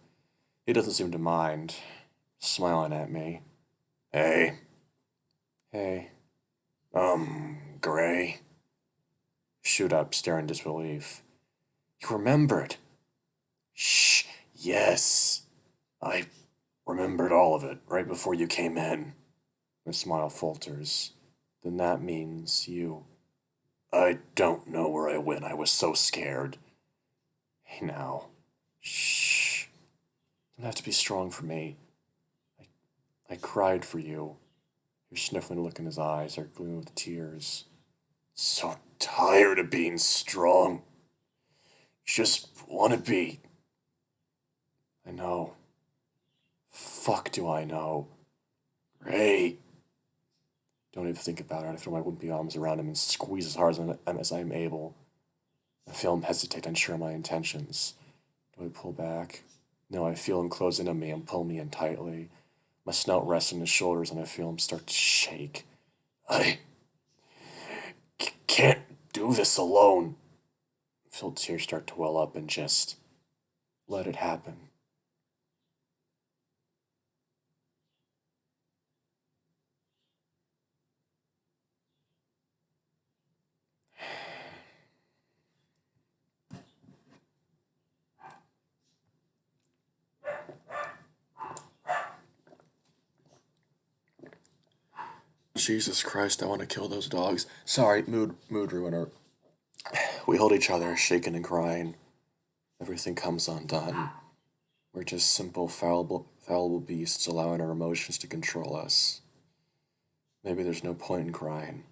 He doesn't seem to mind, smiling at me. Hey. Hey. Gray. shoot up, staring in disbelief. You remembered? Shh, yes. I remembered all of it right before you came in. The smile falters. Then that means you. I don't know where I went. I was so scared. Hey now. Shh. Don't have to be strong for me. I cried for you. Your sniffling look in his eyes are gleaming with tears. So tired of being strong. Just want to be. I know. Fuck do I know. Great. Don't even think about it. I feel my wimpy arms around him and squeeze as hard as I am able. I feel him hesitate, unsure of my intentions. Do I pull back? No, I feel him close in on me and pull me in tightly. My snout rests on his shoulders and I feel him start to shake. I can't do this alone. I feel tears start to well up and just let it happen. Jesus Christ, I want to kill those dogs. Sorry, mood ruiner. We hold each other, shaking and crying. Everything comes undone. We're just simple, fallible beasts allowing our emotions to control us. Maybe there's no point in crying.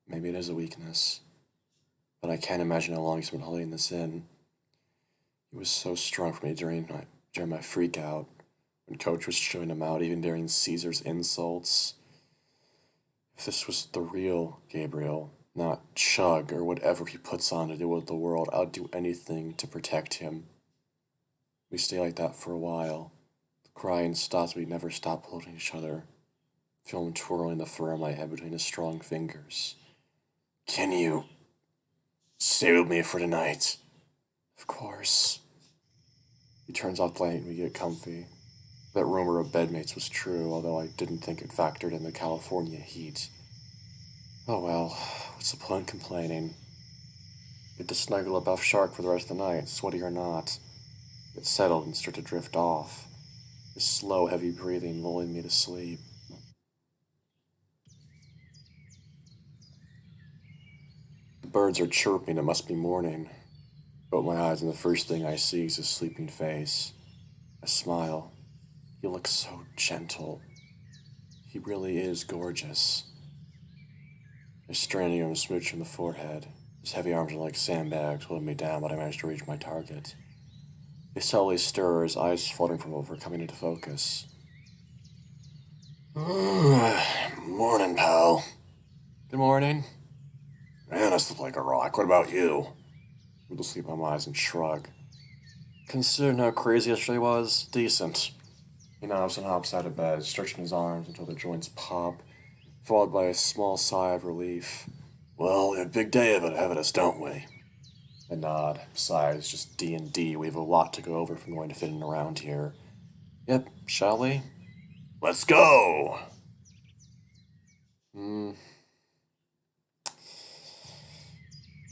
Maybe it is a weakness. But I can't imagine how long he's been holding this in. He was so strong for me during my freak out, when Coach was chewing him out, even during Caesar's insults. If this was the real Gabriel, not Chug or whatever he puts on to deal with the world, I'd do anything to protect him. We stay like that for a while. The crying stops, we never stop holding each other. Feel him twirling the fur on my head between his strong fingers. Can you stay with me for tonight? Of course. He turns off the light and we get comfy. That rumor of bedmates was true, although I didn't think it factored in the California heat. Oh well, what's the point complaining? Get to snuggle up off Shark for the rest of the night, sweaty or not. Get settled and start to drift off. His slow, heavy breathing lulling me to sleep. The birds are chirping, it must be morning. Open my eyes and the first thing I see is his sleeping face. I smile. He looks so gentle. He really is gorgeous. I strain him and smooch him the forehead. His heavy arms are like sandbags holding me down, but I manage to reach my target. He slowly stirs, eyes fluttering from over, coming into focus. Morning, pal. Good morning. Man, I sleep like a rock. What about you? I will sleep on my eyes and shrug. Considering how crazy yesterday was, decent. He nods and hops out of bed, stretching his arms until the joints pop, followed by a small sigh of relief. Well, we have a big day ahead of us, don't we? I nod. Besides, just D&D. We have a lot to go over if we're going to fit in around here. Yep, shall we? Let's go!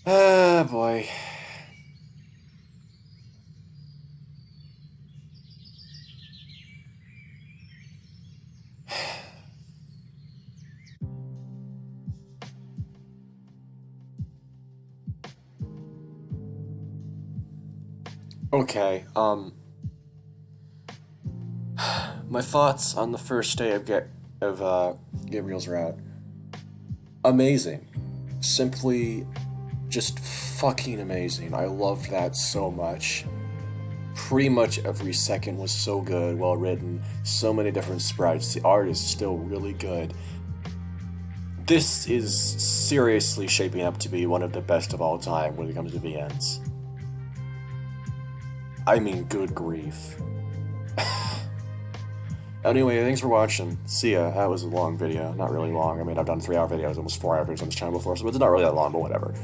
Ah, boy. Okay, my thoughts on the first day of Gabriel's route. Amazing. Simply just fucking amazing. I loved that so much. Pretty much every second was so good, well written, so many different sprites. The art is still really good. This is seriously shaping up to be one of the best of all time when it comes to VNs. I mean, good grief. Anyway, thanks for watching. See ya. That was a long video. Not really long. I mean, I've done 3-hour videos, almost 4-hour videos on this channel before, so it's not really that long, but whatever.